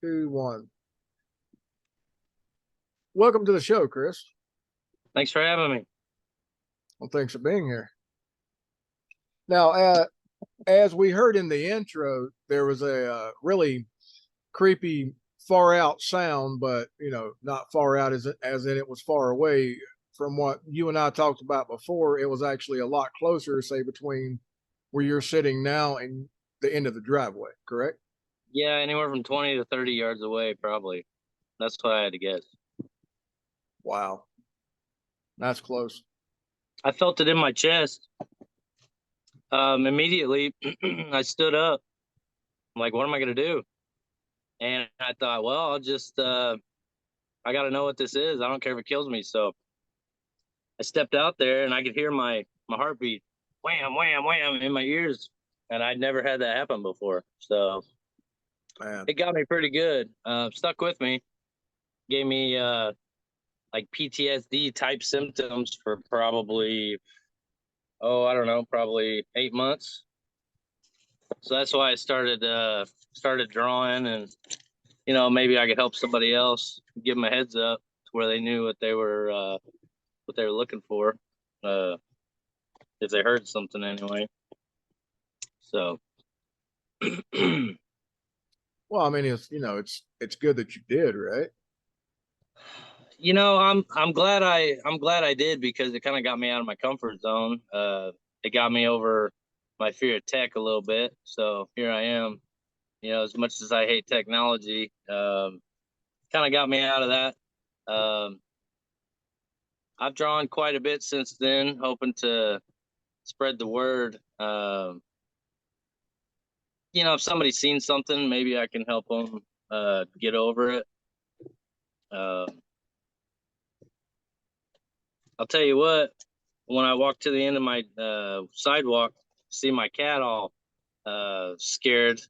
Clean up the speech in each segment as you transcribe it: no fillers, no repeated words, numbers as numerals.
Two, one. Welcome to the show, Chris. Thanks for having me. Well, thanks for being here. Now, as we heard in the intro, there was a really creepy, far out sound, but not far out as in it was far away. From what you and I talked about before, it was actually a lot closer, say between where you're sitting now and the end of the driveway. Correct? Yeah, anywhere from 20 to 30 yards away, probably. That's what I had to guess. Wow, that's close. I felt it in my chest. Immediately, I stood up. I'm like, what am I going to do? And I thought, well, I'll just, I got to know what this is. I don't care if it kills me. So I stepped out there and I could hear my heartbeat, wham, wham, wham, in my ears. And I'd never had that happen before. So Man. It got me pretty good. Stuck with me. Gave me like PTSD type symptoms for probably, I don't know, probably 8 months. So that's why I started drawing, and maybe I could help somebody else, give them a heads up to where they knew what they were looking for, if they heard something anyway. So Well, I mean, it's good that you did, right? I'm glad I did, because it kind of got me out of my comfort zone. It got me over my fear of tech a little bit. So here I am. As much as I hate technology, kind of got me out of that. I've drawn quite a bit since then, hoping to spread the word. If somebody's seen something, maybe I can help them get over it. I'll tell you what, when I walked to the end of my sidewalk, see my cat all scared,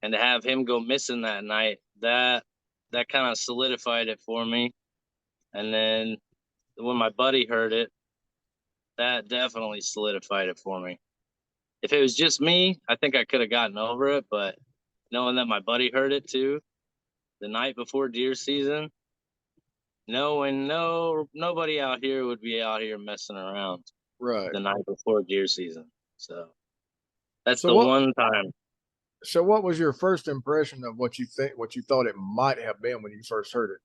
and to have him go missing that night, that kind of solidified it for me. And then when my buddy heard it, that definitely solidified it for me. If it was just me, I think I could have gotten over it, but knowing that my buddy heard it too, the night before deer season, nobody out here would be out here messing around Right. the night before deer season. So that's So the what? one time. So what was your first impression of what you thought it might have been when you first heard it?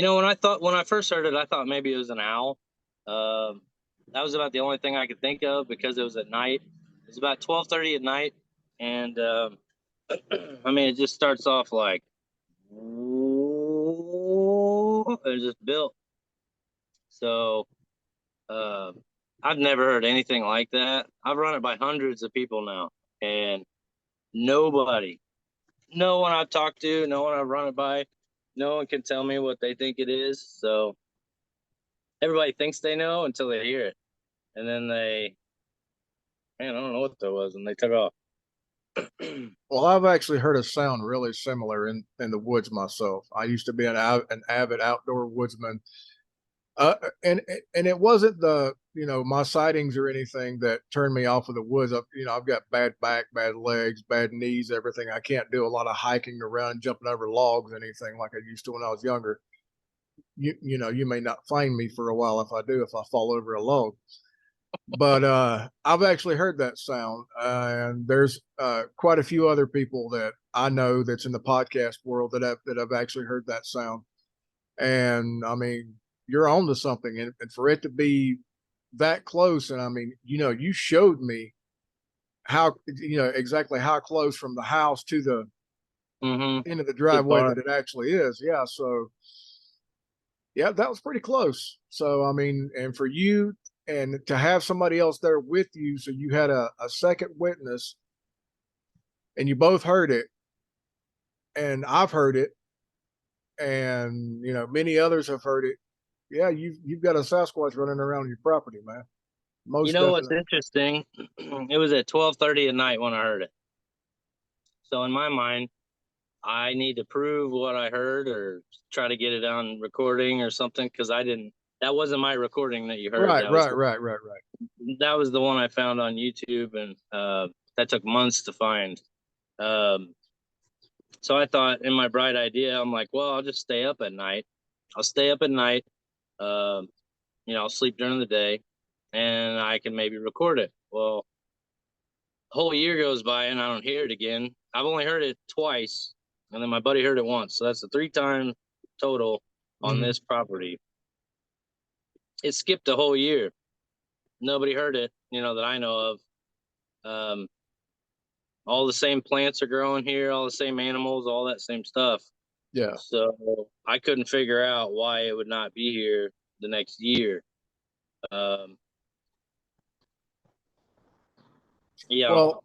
When I first heard it, I thought maybe it was an owl. That was about the only thing I could think of, because it was at night. It was about 12:30 at night, and I mean, it just starts off like, it just built. So I've never heard anything like that. I've run it by hundreds of people now, and nobody, no one I've talked to, no one I've run it by, no one can tell me what they think it is. So everybody thinks they know until they hear it, and then I don't know what that was, and they took off. Well, I've actually heard a sound really similar in the woods myself. I used to be an avid outdoor woodsman, uh, and it wasn't my sightings or anything that turned me off of the woods. I've got bad back, bad legs, bad knees, everything. I can't do a lot of hiking around, jumping over logs, anything like I used to when I was younger. You may not find me for a while if I fall over a log. But I've actually heard that sound, and there's quite a few other people that I know that's in the podcast world that have actually heard that sound. And I mean, you're on to something, and for it to be that close, and I mean, you showed me how exactly how close from the house to the end of the driveway that it actually is. Yeah, so yeah, that was pretty close. So I mean, and for you and to have somebody else there with you, so you had a second witness, and you both heard it, and I've heard it, and many others have heard it. Yeah, you've got a Sasquatch running around your property, man. Most What's definitely. interesting? It was at 12:30 at night when I heard it. So in my mind, I need to prove what I heard, or try to get it on recording or something, because I didn't. That wasn't my recording that you heard. Right, right. That was the one I found on YouTube, and that took months to find. So I thought, in my bright idea, I'm like, well, I'll just stay up at night. I'll stay up at night. Um, I'll sleep during the day, and I can maybe record it. Well, a whole year goes by and I don't hear it again. I've only heard it twice, and then my buddy heard it once. So that's a 3-time total on Mhm. this property. It skipped a whole year. Nobody heard it, that I know of. Um, all the same plants are growing here, all the same animals, all that same stuff. Yeah. So I couldn't figure out why it would not be here the next year. Um, yeah. Well,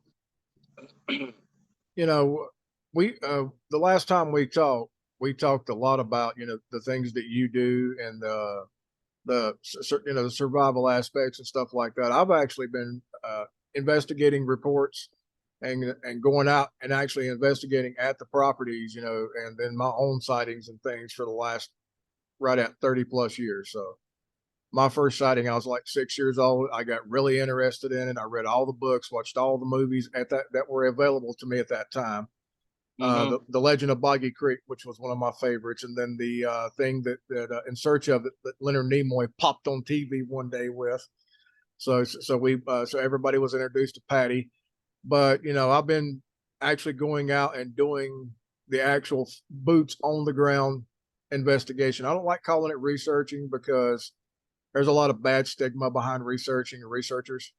you know, we the last time we talked a lot about the things that you do and the survival aspects and stuff like that. I've actually been investigating reports and going out and actually investigating at the properties, and then my own sightings and things for the last right at 30 plus years. So my first sighting, I was like 6 years old. I got really interested in it. I read all the books, watched all the movies that were available to me at that time. Mm-hmm. The Legend of Boggy Creek, which was one of my favorites, and then the thing that In Search of It that Leonard Nimoy popped on TV one day with. So everybody was introduced to Patty, but I've been actually going out and doing the actual boots on the ground investigation. I don't like calling it researching because there's a lot of bad stigma behind researching and researchers.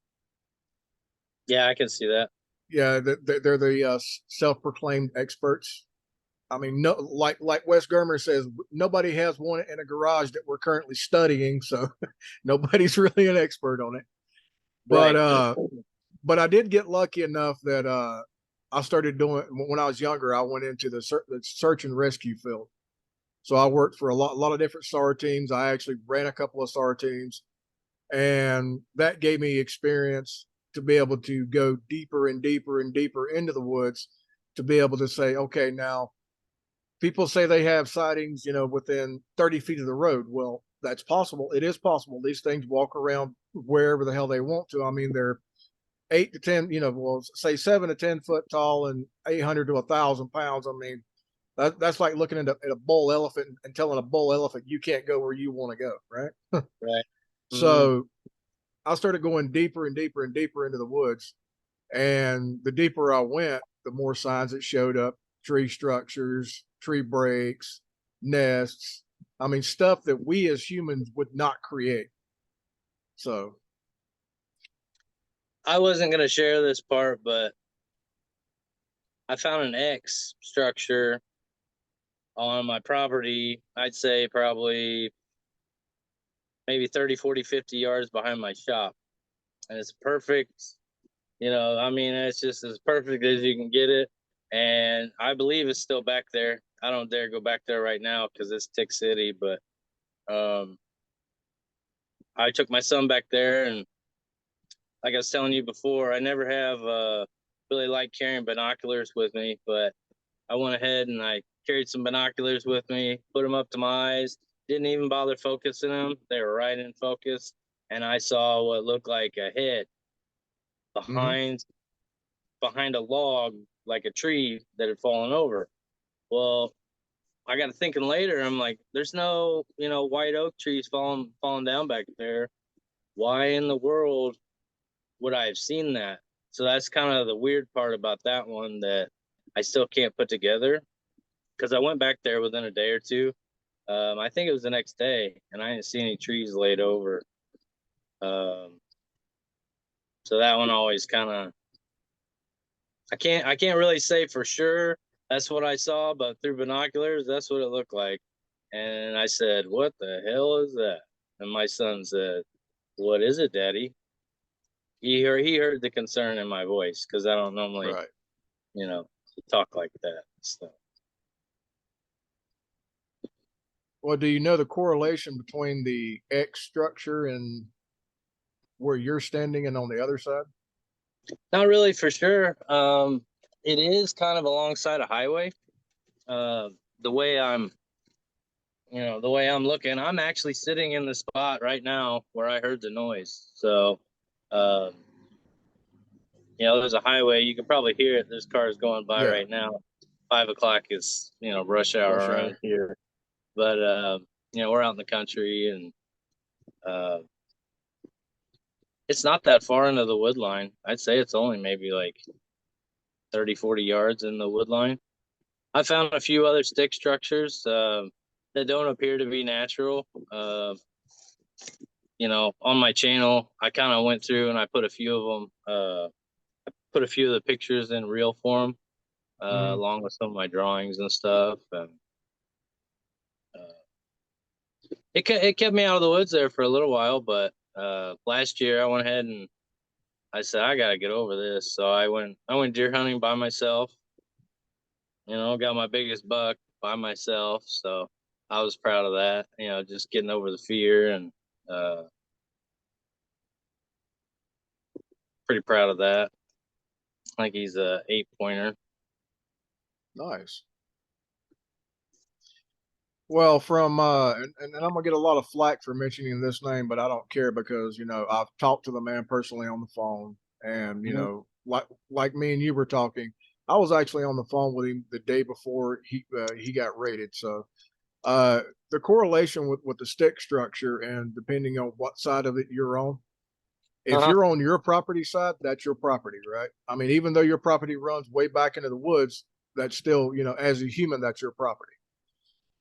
Yeah, I can see that. Yeah, they're the self-proclaimed experts. I mean, no, like Wes Germer says, nobody has one in a garage that we're currently studying, so nobody's really an expert on it. But Right. but I did get lucky enough that I started doing when I was younger. I went into the search and rescue field, so I worked for a lot of different SAR teams. I actually ran a couple of SAR teams, and that gave me experience to be able to go deeper and deeper and deeper into the woods to be able to say, okay, now people say they have sightings, within 30 feet of the road. Well, that's possible. It is possible. These things walk around wherever the hell they want to. I mean, they're 8 to 10, well, say 7 to 10 foot tall and 800 to 1,000 pounds. I mean, that's like looking at a bull elephant and telling a bull elephant you can't go where you want to go, right? Right. Mm-hmm. So I started going deeper and deeper and deeper into the woods. And the deeper I went, the more signs that showed up: tree structures, tree breaks, nests. I mean, stuff that we as humans would not create. So, I wasn't gonna share this part, but I found an X structure on my property. I'd say probably maybe 30, 40, 50 yards behind my shop. And it's perfect. I mean, it's just as perfect as you can get it. And I believe it's still back there. I don't dare go back there right now because it's Tick City. But um, I took my son back there, and like I was telling you before, I never have really liked carrying binoculars with me, but I went ahead and I carried some binoculars with me, put them up to my eyes, didn't even bother focusing them. They were right in focus, and I saw what looked like a head mm-hmm, behind behind a log, like a tree that had fallen over. Well, I got to thinking later. I'm like, there's no, white oak trees falling down back there. Why in the world would I have seen that? So that's kind of the weird part about that one that I still can't put together because I went back there within a day or two. I think it was the next day, and I didn't see any trees laid over. Um, so that one always kind of I can't really say for sure that's what I saw, but through binoculars, that's what it looked like. And I said, "What the hell is that?" And my son said, "What is it, Daddy?" He heard the concern in my voice because I don't normally, right. you know, talk like that. So Well, do you know the correlation between the X structure and where you're standing and on the other side? not really for sure. It is kind of alongside a highway. Uh, the way the way I'm looking, I'm actually sitting in the spot right now where I heard the noise. So, um, there's a highway. You can probably hear it. There's cars going by Yeah. right now. 5 o'clock is, rush hour Rush around hour. here. But we're out in the country, and it's not that far into the wood line. I'd say it's only maybe like 30, 40 yards in the wood line. I found a few other stick structures that don't appear to be natural. On my channel, I kind of went through and I put a few of them, put a few of the pictures in real form, along with some of my drawings and stuff. And it kept me out of the woods there for a little while, but last year I went ahead and I said I gotta get over this. So I went deer hunting by myself. Got my biggest buck by myself. So I was proud of that. Just getting over the fear, and pretty proud of that. I think he's a 8-pointer. Nice. Well, from and I'm gonna get a lot of flack for mentioning this name, but I don't care because I've talked to the man personally on the phone, and Mhm. like me and you were talking, I was actually on the phone with him the day before he got raided. So the correlation with the stick structure, and depending on what side of it you're on, if Uh-huh. you're on your property side, that's your property, right? I mean, even though your property runs way back into the woods, that's still, as a human, that's your property.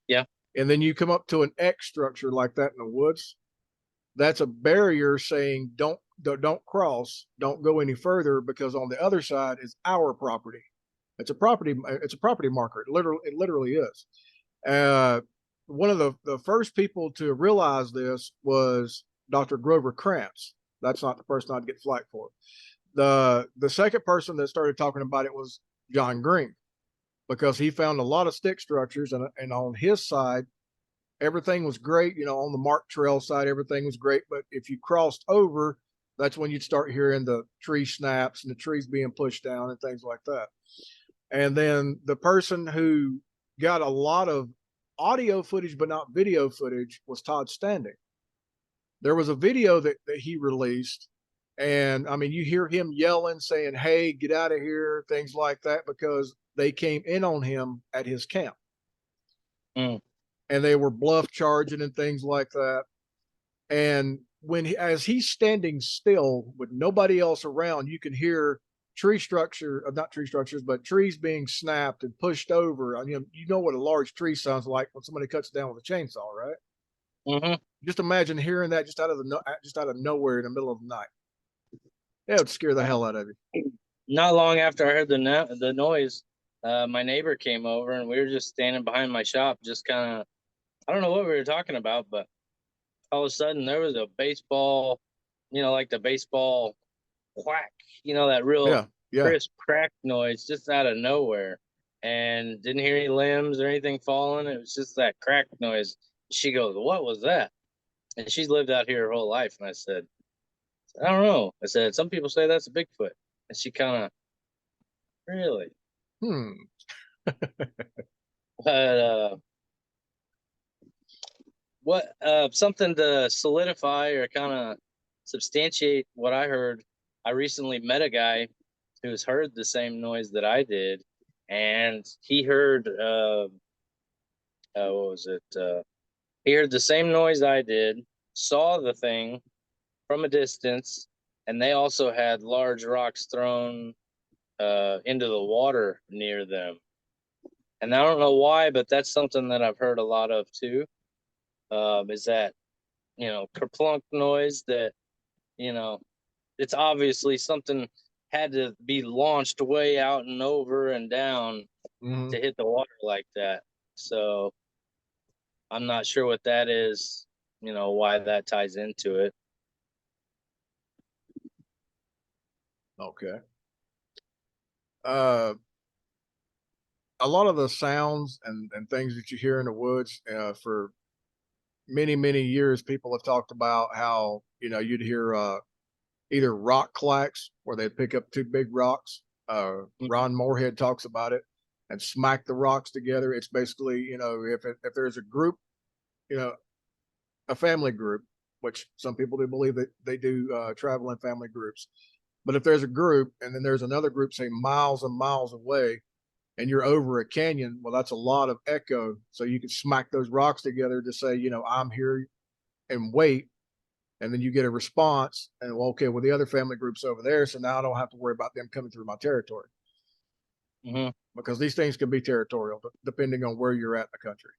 Yeah. And then you come up to an X structure like that in the woods, that's a barrier saying don't cross, don't go any further, because on the other side is our property. It's a property marker. It literally is. Uh, One of the first people to realize this was Dr. Grover Krantz. That's not the person I'd get flack for. The second person that started talking about it was John Green, because he found a lot of stick structures, and on his side everything was great. On the Mark Trail side, everything was great. But if you crossed over, that's when you'd start hearing the tree snaps and the trees being pushed down and things like that. And then the person who got a lot of audio footage, but not video footage, was Todd Standing. There was a video that he released. And I mean, you hear him yelling, saying, "Hey, get out of here," things like that, because they came in on him at his camp. Mm. And they were bluff charging and things like that. And as he's standing still with nobody else around, you can hear not tree structures, but trees being snapped and pushed over. I mean, you know what a large tree sounds like when somebody cuts it down with a chainsaw, right? Mm-hmm. Just imagine hearing that just out of nowhere in the middle of the night. It would scare the hell out of you. Not long after I heard the noise, my neighbor came over, and we were just standing behind my shop, just kind of, I don't know what we were talking about, but all of a sudden there was a baseball, like the baseball whack, that real Yeah, yeah. crisp crack noise just out of nowhere. And didn't hear any limbs or anything falling. It was just that crack noise. She goes, "What was that?" And she's lived out here her whole life. And I said, "I don't know." I said, "Some people say that's a Bigfoot." And she kind of, really? Hmm. But what something to solidify or kind of substantiate what I heard. I recently met a guy who's heard the same noise that I did, and he heard what was it? He heard the same noise I did, saw the thing from a distance, and they also had large rocks thrown into the water near them. And I don't know why, but that's something that I've heard a lot of too. Is that kerplunk noise that you know it's obviously something had to be launched way out and over and down Mm-hmm. to hit the water like that. So I'm not sure what that is, why that ties into it. Okay. Uh, a lot of the sounds and things that you hear in the woods, for many, many years, people have talked about how, you'd hear either rock clacks, where they'd pick up two big rocks. Mhm. Ron Moorhead talks about it, and smack the rocks together. It's basically, if there's a group, you know, a family group, which some people do believe that they do travel in family groups. But if there's a group and then there's another group, say miles and miles away, and you're over a canyon, well, that's a lot of echo. So you can smack those rocks together to say, I'm here, and wait. And then you get a response, and well, okay, well, the other family group's over there. So now I don't have to worry about them coming through my territory, because these things can be territorial depending on where you're at in the country.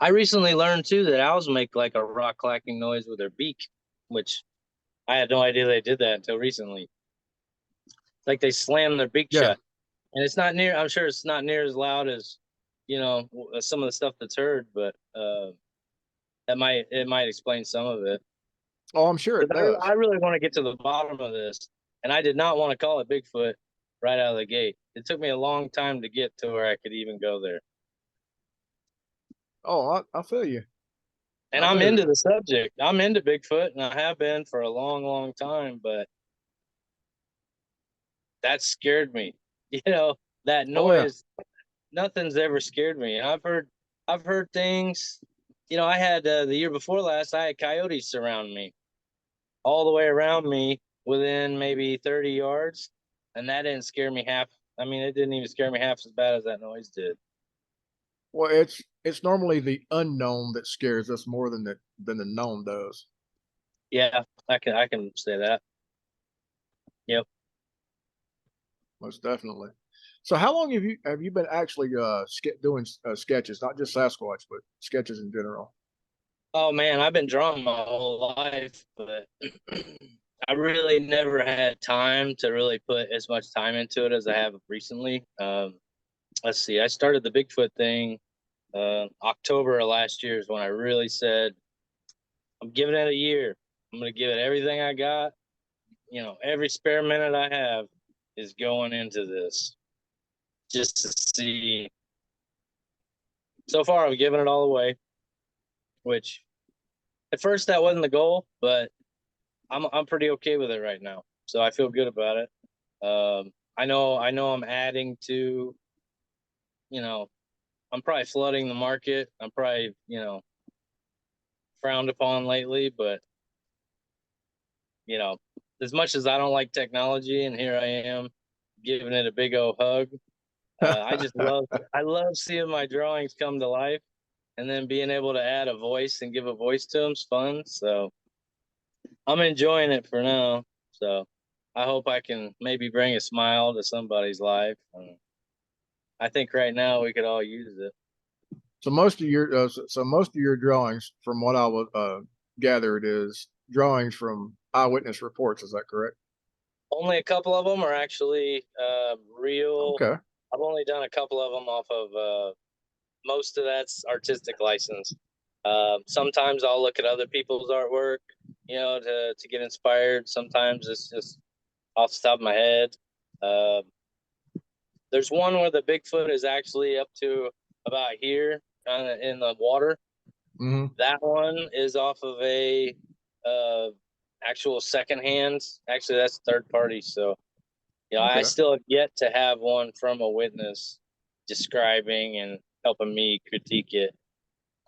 I recently learned too that owls make like a rock clacking noise with their beak, which I had no idea they did that until recently. Like they slam their beak Yeah. shut, and it's not near. I'm sure it's not near as loud as some of the stuff that's heard, but it might explain some of it. Oh, I'm sure it I does. really want to get to the bottom of this, and I did not want to call it Bigfoot right out of the gate. It took me a long time to get to where I could even go there. Oh, I feel you. And I I'm do. into the subject. I'm into Bigfoot, and I have been for a long, long time. But that scared me. That Oh, yeah. noise. Nothing's ever scared me. And I've heard things. I had the year before last, I had coyotes surround me all the way around me within maybe 30 yards, and that didn't scare me half. I mean, it didn't even scare me half as bad as that noise did. Well, it's normally the unknown that scares us more than the known does. Yeah, I can say that. Yep. Most definitely. So, how long have you been actually doing sketches, not just Sasquatch, but sketches in general? Oh man, I've been drawing my whole life, but I really never had time to really put as much time into it as I have recently. Let's see, I started the Bigfoot thing October of last year is when I really said, I'm giving it a year. I'm going to give it everything I got. Every spare minute I have is going into this just to see. So far, I've given it all away, which at first that wasn't the goal, but I'm pretty okay with it right now. So I feel good about it. I know I'm adding to, you know, I'm probably flooding the market. I'm probably, frowned upon lately, but you know, as much as I don't like technology, and here I am giving it a big old hug. I love seeing my drawings come to life, and then being able to add a voice and give a voice to them is fun. So I'm enjoying it for now. So I hope I can maybe bring a smile to somebody's life. I think right now we could all use it. So most of your drawings, from what I was gathered, is drawings from eyewitness reports. Is that correct? Only a couple of them are actually real. Okay. I've only done a couple of them off of most of that's artistic license. Sometimes I'll look at other people's artwork, to get inspired. Sometimes it's just off the top of my head. Uh, there's one where the Bigfoot is actually up to about here in the water. Mm-hmm. That one is off of a uh, actual secondhand. Actually, that's third party. So, I Okay. still have yet to have one from a witness describing and helping me critique it.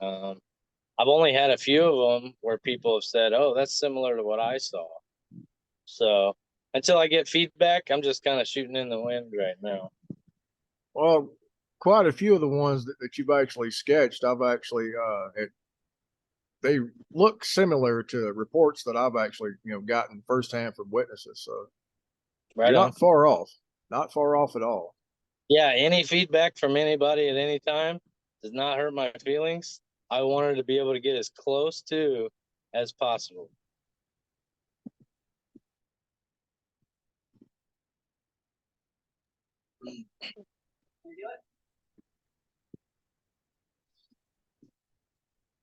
Um, I've only had a few of them where people have said, "Oh, that's similar to what I saw." So until I get feedback, I'm just kind of shooting in the wind right now. Well, quite a few of the ones that you've actually sketched, I've actually they look similar to reports that I've actually gotten firsthand from witnesses. So Right you're on. not far off. Not far off at all. Yeah, any feedback from anybody at any time does not hurt my feelings. I wanted to be able to get as close to as possible.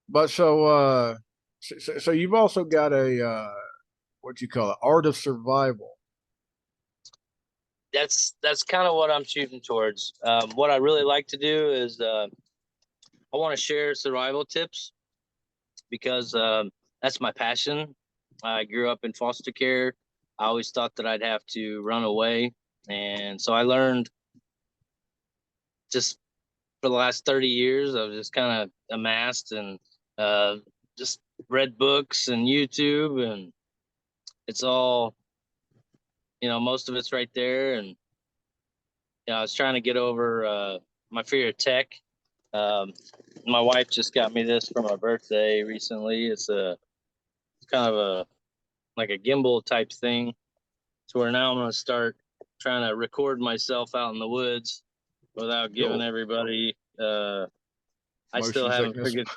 But so you've also got a what you call it, art of survival. That's kind of what I'm shooting towards. What I really like to do is I want to share survival tips because that's my passion. I grew up in foster care. I always thought that I'd have to run away, and so I learned just for the last 30 years. I've just kind of amassed and uh, just read books and YouTube, and it's all most of it's right there, and I was trying to get over my fear of tech. Um, my wife just got me this for my birthday recently. It's kind of like a gimbal type thing. To where now I'm gonna start trying to record myself out in the woods without giving Cool. everybody. I still Motion haven't sickness. figured.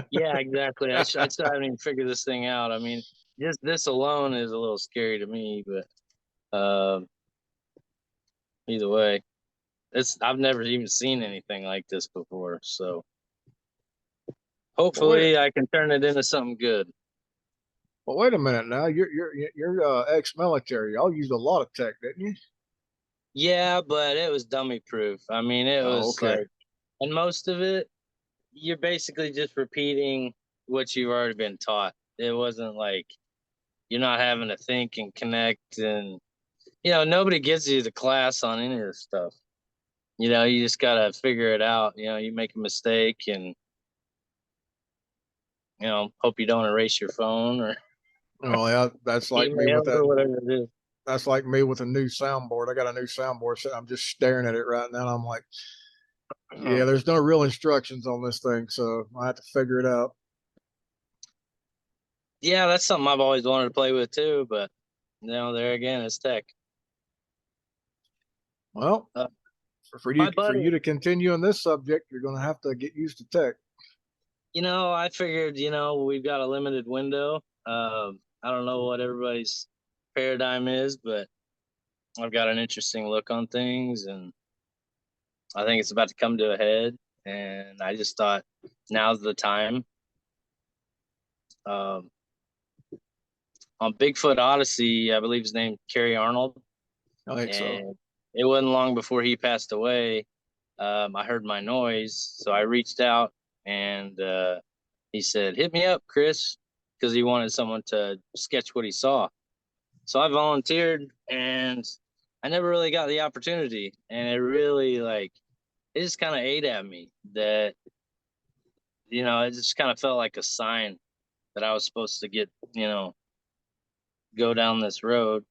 Yeah, exactly. I still haven't even figured this thing out. I mean, just this alone is a little scary to me, but either way, I've never even seen anything like this before. So Well, wait. hopefully I can turn it into something good. Well, wait a minute now. You're ex-military. Y'all used a lot of tech, didn't you? Yeah, but it was dummy proof. I mean, it Oh, was okay. like, and most of it, you're basically just repeating what you've already been taught. It wasn't like you're not having to think and connect, and nobody gives you the class on any of this stuff. You just gotta figure it out. You make a mistake, and hope you don't erase your phone or Oh, yeah, that's like me with emails that. or whatever it is. That's like me with a new soundboard. I got a new soundboard, so I'm just staring at it right now. I'm like, yeah, there's no real instructions on this thing, so I have to figure it out. Yeah, that's something I've always wanted to play with too, but there again, it's tech. Well, Uh, for my you buddy, to continue on this subject, you're going to have to get used to tech. I figured, we've got a limited window. I don't know what everybody's paradigm is, but I've got an interesting look on things, and I think it's about to come to a head. And I just thought now's the time. Um, on Bigfoot Odyssey, I believe his name Kerry Arnold, I think so. and it wasn't long before he passed away. I heard my noise, so I reached out, and he said, "Hit me up, Chris," because he wanted someone to sketch what he saw. So I volunteered, and I never really got the opportunity, and it really it just kind of ate at me that it just kind of felt like a sign that I was supposed to go down this road.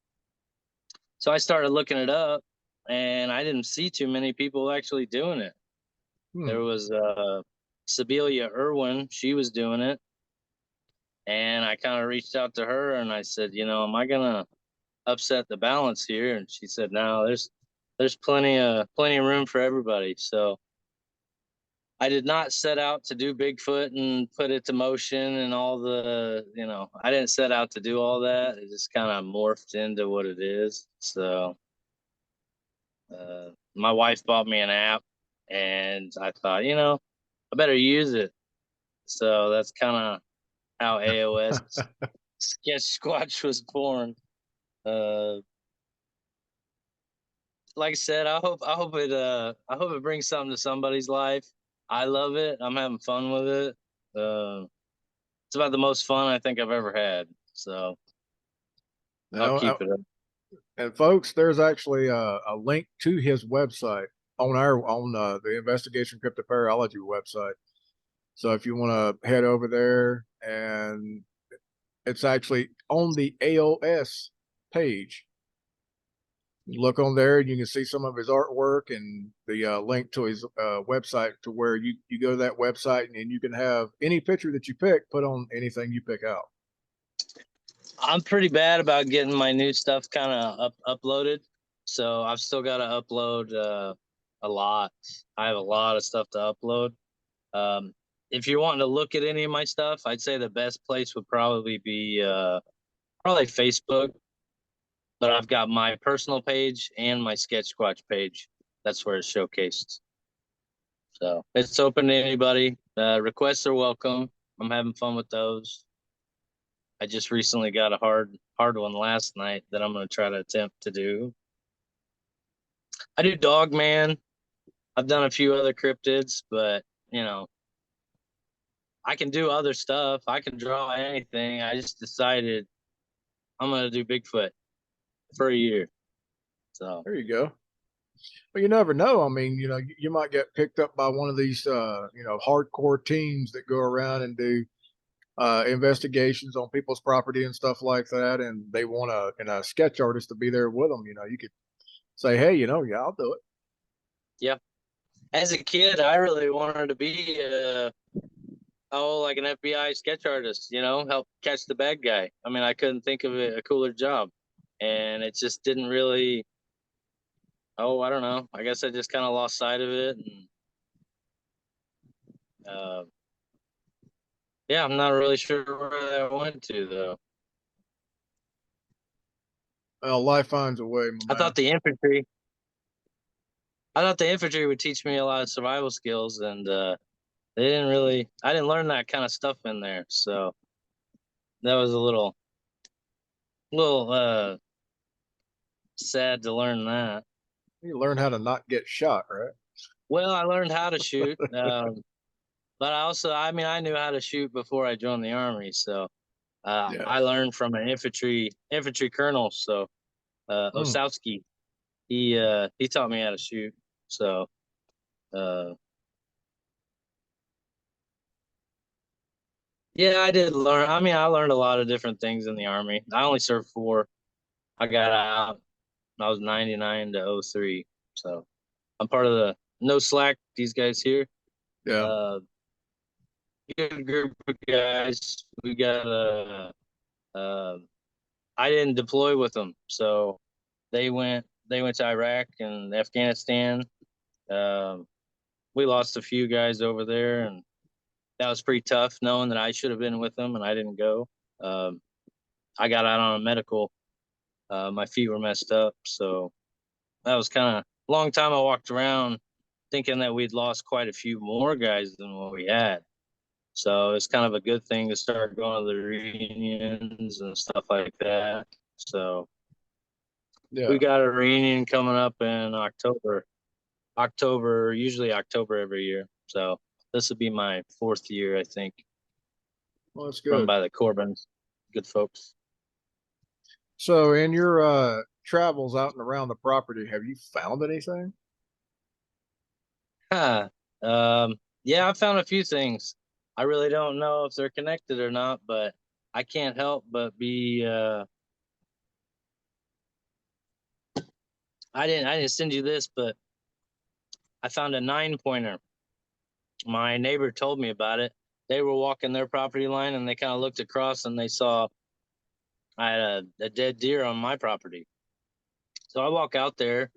So I started looking it up, and I didn't see too many people actually doing it. Hmm. There was Sibelia Irwin, she was doing it, and I kind of reached out to her and I said, am I gonna upset the balance here? And she said, no, there's plenty of room for everybody. So I did not set out to do Bigfoot and put it to motion and all I didn't set out to do all that. It just kind of morphed into what it is. So my wife bought me an app, and I thought, I better use it. So that's kind of how AOS Sketch Squatch was born. Uh, like I said, I hope it brings something to somebody's life. I love it. I'm having fun with it. It's about the most fun I think I've ever had. So I'll Now, keep it up. and folks, there's actually a link to his website on the Investigation Cryptoparology website. So if you want to head over there, and it's actually on the AOS page. Look on there, and you can see some of his artwork and the link to his website, to where you go to that website, and you can have any picture that you pick put on anything you pick out. I'm pretty bad about getting my new stuff kind of uploaded, so I've still got to upload a lot. I have a lot of stuff to upload. Um, if you're wanting to look at any of my stuff, I'd say the best place would probably be probably Facebook. But I've got my personal page and my Sketch Squatch page. That's where it's showcased. So it's open to anybody. Requests are welcome. I'm having fun with those. I just recently got a hard one last night that I'm going to try to attempt to do. I do Dog Man. I've done a few other cryptids, but you know, I can do other stuff. I can draw anything. I just decided I'm going to do Bigfoot for a year. So There you go. But you never know. I mean, you might get picked up by one of these, hardcore teams that go around and do investigations on people's property and stuff like that, and they want a sketch artist to be there with them. You could say, hey, yeah, I'll do it. Yeah. As a kid, I really wanted to be like an FBI sketch artist, help catch the bad guy. I mean, I couldn't think of a cooler job. And it just didn't really, I don't know. I guess I just kind of lost sight of it. And uh, yeah, I'm not really sure where that went to, though. Well, life finds a way, I my man. thought the infantry, I thought the infantry would teach me a lot of survival skills, and I didn't learn that kind of stuff in there. So that was a little sad to learn that. You learn how to not get shot, right? Well, I learned how to shoot, but I mean, I knew how to shoot before I joined the army. So Yeah. I learned from an infantry colonel. So Mm. Osowski, he taught me how to shoot. So uh, yeah, I did learn. I mean, I learned a lot of different things in the army. I only served 4. I got out. I was 99 to '03. So I'm part of the no slack. These guys here. Yeah. Uh, Good group of guys. We got I didn't deploy with them, so they went to Iraq and Afghanistan. Um, we lost a few guys over there, and that was pretty tough, knowing that I should have been with them and I didn't go. Um, I got out on a medical. My feet were messed up, so that was kind of a long time. I walked around thinking that we'd lost quite a few more guys than what we had. So it's kind of a good thing to start going to the reunions and stuff like that. So Yeah. we got a reunion coming up in October. Usually October every year. So this will be my 4th year, I think, Well, that's run good. by the Corbins. Good folks. So, in your travels out and around the property, have you found anything? Huh. Um, yeah, I found a few things. I really don't know if they're connected or not, but I can't help but be I didn't send you this, but I found a 9-pointer. My neighbor told me about it. They were walking their property line and they kind of looked across and they saw I had a dead deer on my property. So I walk out there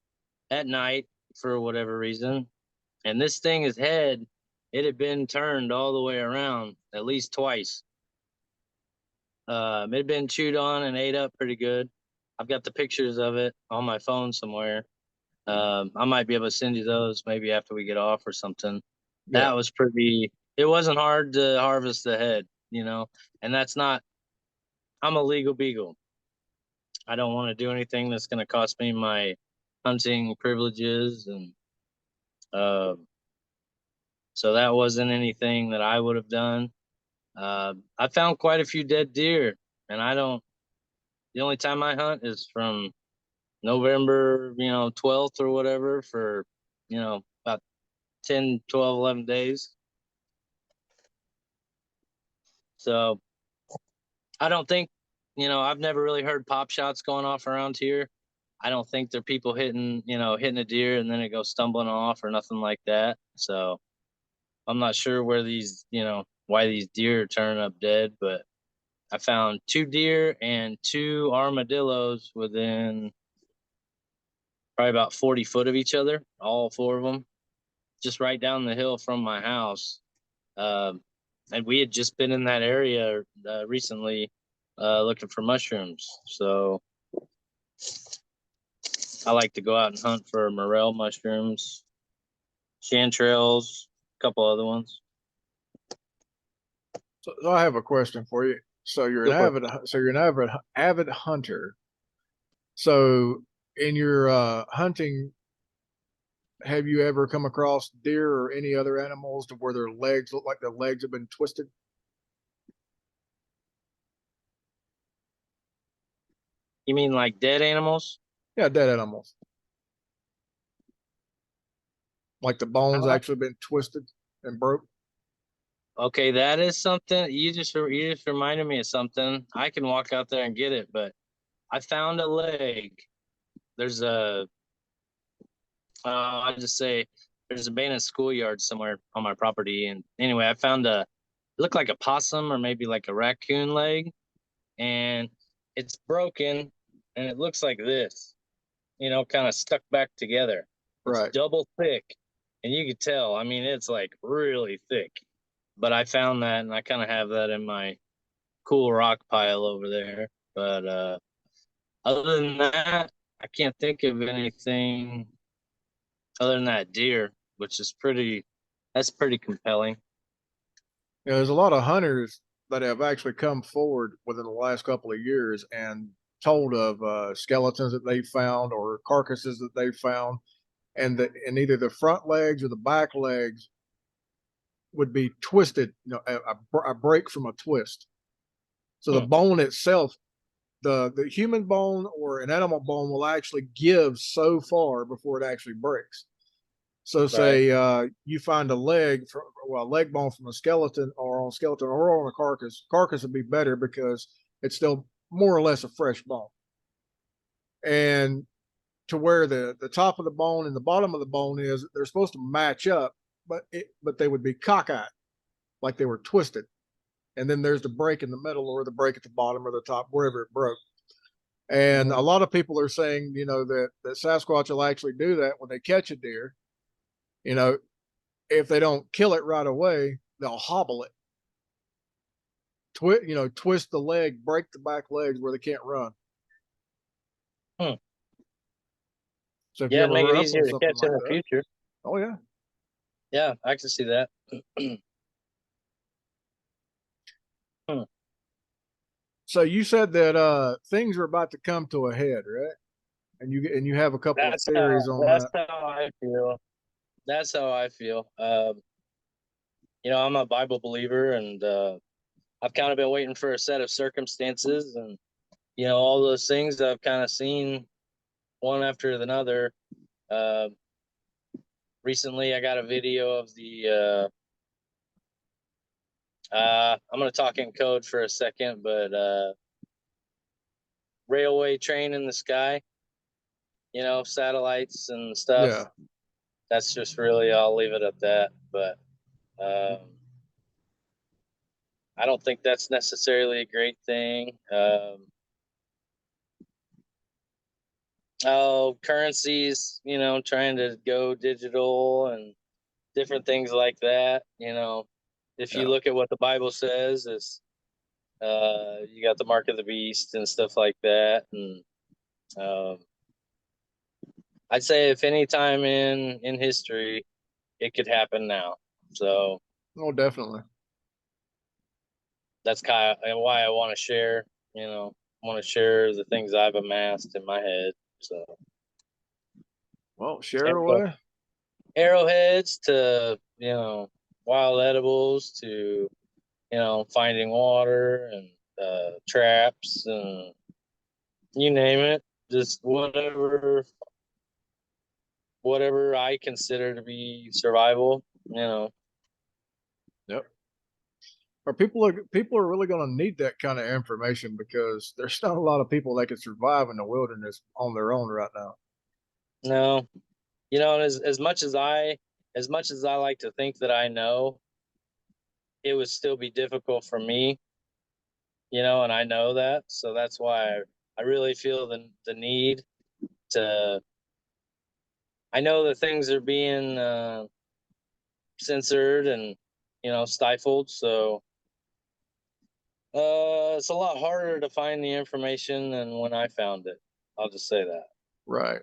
at night for whatever reason, and this thing, his head, it had been turned all the way around at least twice. It had been chewed on and ate up pretty good. I've got the pictures of it on my phone somewhere. I might be able to send you those maybe after we get off or something. Yeah. That was pretty. It wasn't hard to harvest the head, and that's not. I'm a legal beagle. I don't want to do anything that's going to cost me my hunting privileges, and uh, so that wasn't anything that I would have done. I found quite a few dead deer, and I don't. The only time I hunt is from November, 12th or whatever for, about 10, 12, 11 days. So I don't think, I've never really heard pop shots going off around here. I don't think they're people hitting a deer and then it goes stumbling off or nothing like that. So I'm not sure why these deer are turning up dead, but I found 2 deer and 2 armadillos within probably about 40 foot of each other, all 4 of them, just right down the hill from my house. Um, and we had just been in that area recently looking for mushrooms. So I like to go out and hunt for morel mushrooms, chanterelles, a couple other ones. So I have a question for you. Go for it. So you're an avid hunter. So in your hunting, have you ever come across deer or any other animals to where their legs look like their legs have been twisted? You mean like dead animals? Yeah, dead animals. Like the bones Uh, actually been twisted and broke. okay, that is something you just reminded me of something. I can walk out there and get it, but I found a leg. There's a I just say there's an abandoned schoolyard somewhere on my property, and anyway, I found a it looked like a possum or maybe like a raccoon leg, and it's broken, and it looks like this, kind of stuck back together. It's Right. double thick, and you could tell. I mean, it's like really thick. But I found that, and I kind of have that in my cool rock pile over there. But other than that, I can't think of anything other than that deer, which is that's pretty compelling. There's a lot of hunters that have actually come forward within the last couple of years and told of skeletons that they found or carcasses that they found, and either the front legs or the back legs would be twisted, a break from a twist. So the Hmm. bone itself, the human bone or an animal bone will actually give so far before it actually breaks. So Right. say you find a a leg bone from a skeleton or on a skeleton or on a carcass. Carcass would be better because it's still more or less a fresh bone. And to where the top of the bone and the bottom of the bone is, they're supposed to match up, but they would be cockeyed, like they were twisted. And then there's the break in the middle or the break at the bottom or the top, wherever it broke. And a Mhm. lot of people are saying, that Sasquatch will actually do that when they catch a deer. You know, if they don't kill it right away, they'll hobble it, twist the leg, break the back legs where they can't run. Hmm. So if you Yeah, it'd ever make it run up on easier to something catch in like the that, future. oh yeah. Yeah, I can see that. Hmm. So you said that things are about to come to a head, right? And you have a couple of theories on That's that. how I feel. That's how I feel. I'm a Bible believer, and I've kind of been waiting for a set of circumstances, and all those things I've kind of seen one after another. Uh, Recently, I got a video of the. I'm going to talk in code for a second, but railway train in the sky. Satellites and stuff. Yeah. That's just really, I'll leave it at that. But um, I don't think that's necessarily a great thing. Currencies, trying to go digital and different things like that. If you Yeah. look at what the Bible says, is you got the mark of the beast and stuff like that. And um, I'd say if any time in history, it could happen now. So Oh, definitely. that's kind of why I want to share. Want to share the things I've amassed in my head. So Well, share everything, away. arrowheads to wild edibles to finding water and traps and you name it, just whatever I consider to be survival. Yep. Or people are really going to need that kind of information because there's not a lot of people that can survive in the wilderness on their own right now. No, and as much as I like to think that I know, it would still be difficult for me. And I know that, so that's why I really feel the need to. I know that things are being censored and stifled, so it's a lot harder to find the information than when I found it. I'll just say that. Right.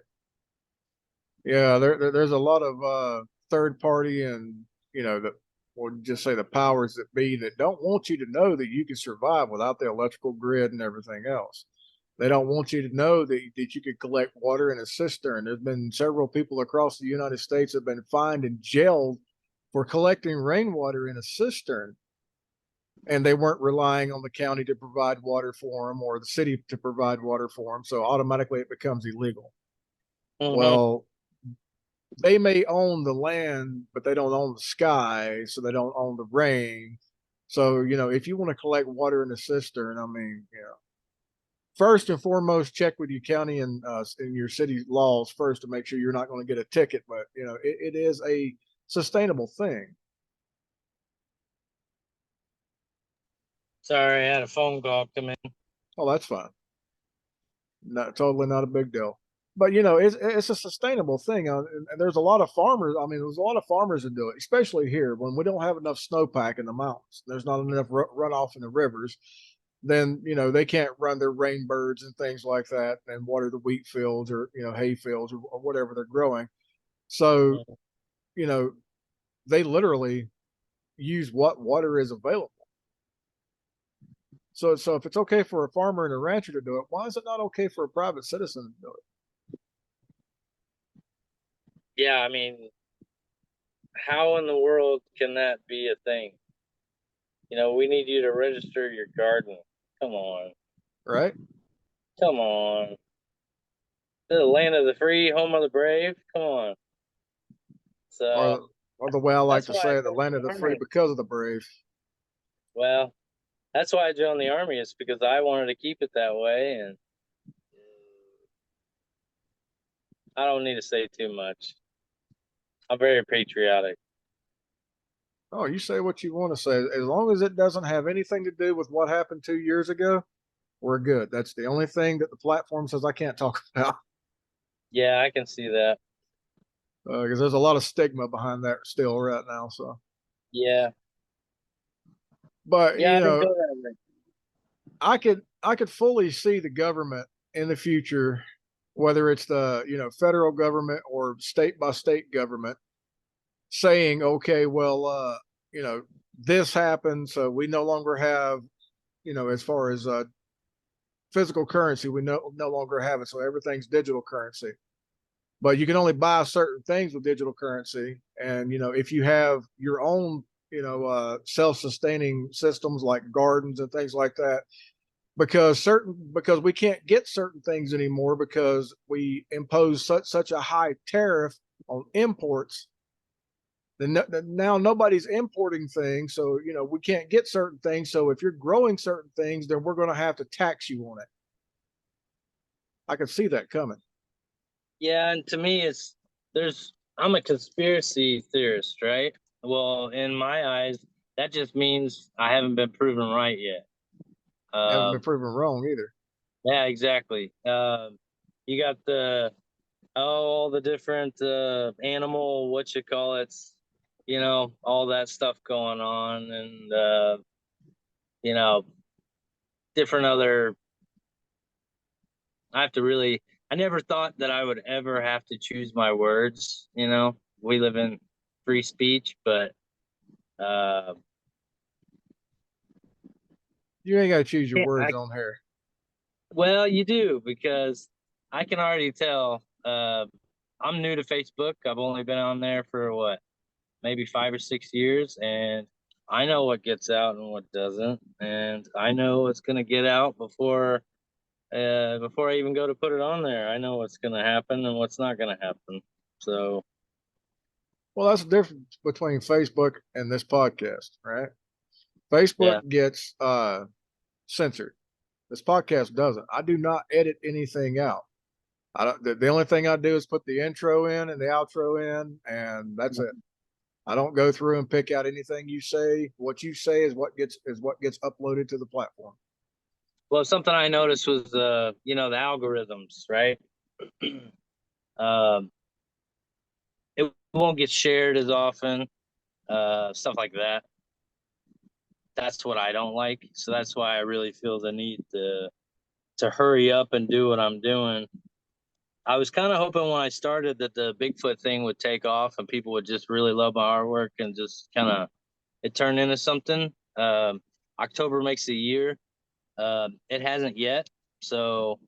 Yeah, there's a lot of third party and that would just say the powers that be that don't want you to know that you can survive without the electrical grid and everything else. They don't want you to know that you could collect water in a cistern. There's been several people across the United States have been fined and jailed for collecting rainwater in a cistern, and they weren't relying on the county to provide water for them or the city to provide water for them. So automatically it becomes illegal. Mm-hmm. Well, they may own the land, but they don't own the sky, so they don't own the rain. So, if you want to collect water in a cistern, I mean, first and foremost, check with your county and in your city laws first to make sure you're not going to get a ticket. But it is a sustainable thing. Sorry, I had a phone call come in. Oh, that's fine. Not totally not a big deal. But it's a sustainable thing, and there's a lot of farmers. I mean, there's a lot of farmers that do it, especially here when we don't have enough snowpack in the mountains. There's not enough runoff in the rivers. Then they can't run their rain birds and things like that, and water the wheat fields or hay fields or whatever they're growing. So you know they literally use what water is available. So if it's okay for a farmer and a rancher to do it, why is it not okay for a private citizen to do it? Yeah, I mean, how in the world can that be a thing? We need you to register your garden. Come on. Right? Come on. The land of the free, home of the brave. Come on. So Or the way I like that's to why I say it, the joined land of the the free army. because of the brave. Well, that's why I joined the army, is because I wanted to keep it that way, and I don't need to say too much. I'm very patriotic. Oh, you say what you want to say. As long as it doesn't have anything to do with what happened 2 years ago, we're good. That's the only thing that the platform says I can't talk about. Yeah, I can see that. Because there's a lot of stigma behind that still right now. So, Yeah. but Yeah, I didn't go that way. I could fully see the government in the future, whether it's the federal government or state by state government, saying, okay, well, this happened, so we no longer have, as far as physical currency, we no longer have it, so everything's digital currency. But you can only buy certain things with digital currency, and if you have your own, self-sustaining systems like gardens and things like that, because we can't get certain things anymore because we impose such a high tariff on imports. Then now nobody's importing things, so we can't get certain things. So if you're growing certain things, then we're going to have to tax you on it. I can see that coming. Yeah, and to me, I'm a conspiracy theorist, right? Well, in my eyes, that just means I haven't been proven right yet. Haven't been Um, proven wrong either. yeah, exactly. You got all the different animal, what you call it, all that stuff going on, and you know, different other. I have to really. I never thought that I would ever have to choose my words. We live in free speech, but uh, You ain't got to choose your yeah, words on here. well, you do, because I can already tell. I'm new to Facebook. I've only been on there for what, maybe 5 or 6 years, and I know what gets out and what doesn't, and I know what's gonna get out before I even go to put it on there. I know what's gonna happen and what's not gonna happen. So Well, that's the difference between Facebook and this podcast, right? Facebook yeah, gets censored. This podcast doesn't. I do not edit anything out. I don't, the only thing I do is put the intro in and the outro in, and that's it. I don't go through and pick out anything you say. What you say is what gets uploaded to the platform. well, something I noticed was the algorithms, right? um, it won't get shared as often, stuff like that. That's what I don't like. So that's why I really feel the need to hurry up and do what I'm doing. I was kind of hoping when I started that the Bigfoot thing would take off and people would just really love my artwork and just kind of it turned into something. October makes a year. It hasn't yet. So,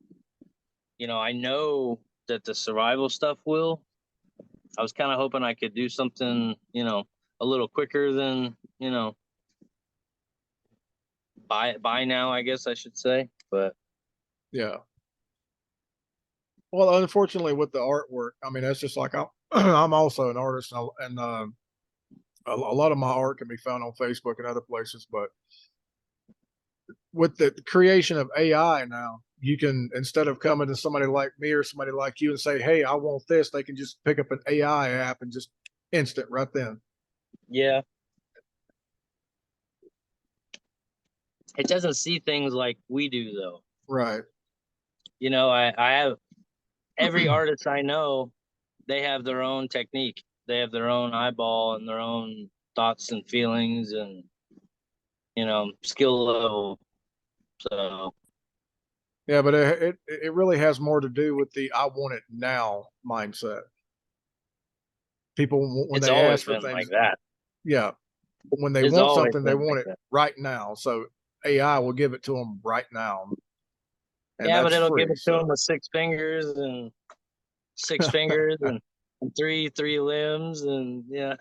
I know that the survival stuff will. I was kind of hoping I could do something, a little quicker than, by now, I guess I should say. But Yeah. Well, unfortunately, with the artwork, I mean, that's just like I'm also an artist, and a lot of my art can be found on Facebook and other places. But with the creation of AI now, you can, instead of coming to somebody like me or somebody like you and say, hey, I want this, they can just pick up an AI app and just instant right then. Yeah. It doesn't see things like we do though. Right. You know, I have every artist I know, they have their own technique. They have their own eyeball and their own thoughts and feelings and, you know, skill level. So Yeah, but it really has more to do with the I want it now mindset. People, when it's they always ask for been like things, that. yeah, when they It's want always something, they been want like it that. right now. So AI will give it to them right now, and Yeah, but that's it'll give free. it to them So with six fingers and three limbs and yeah,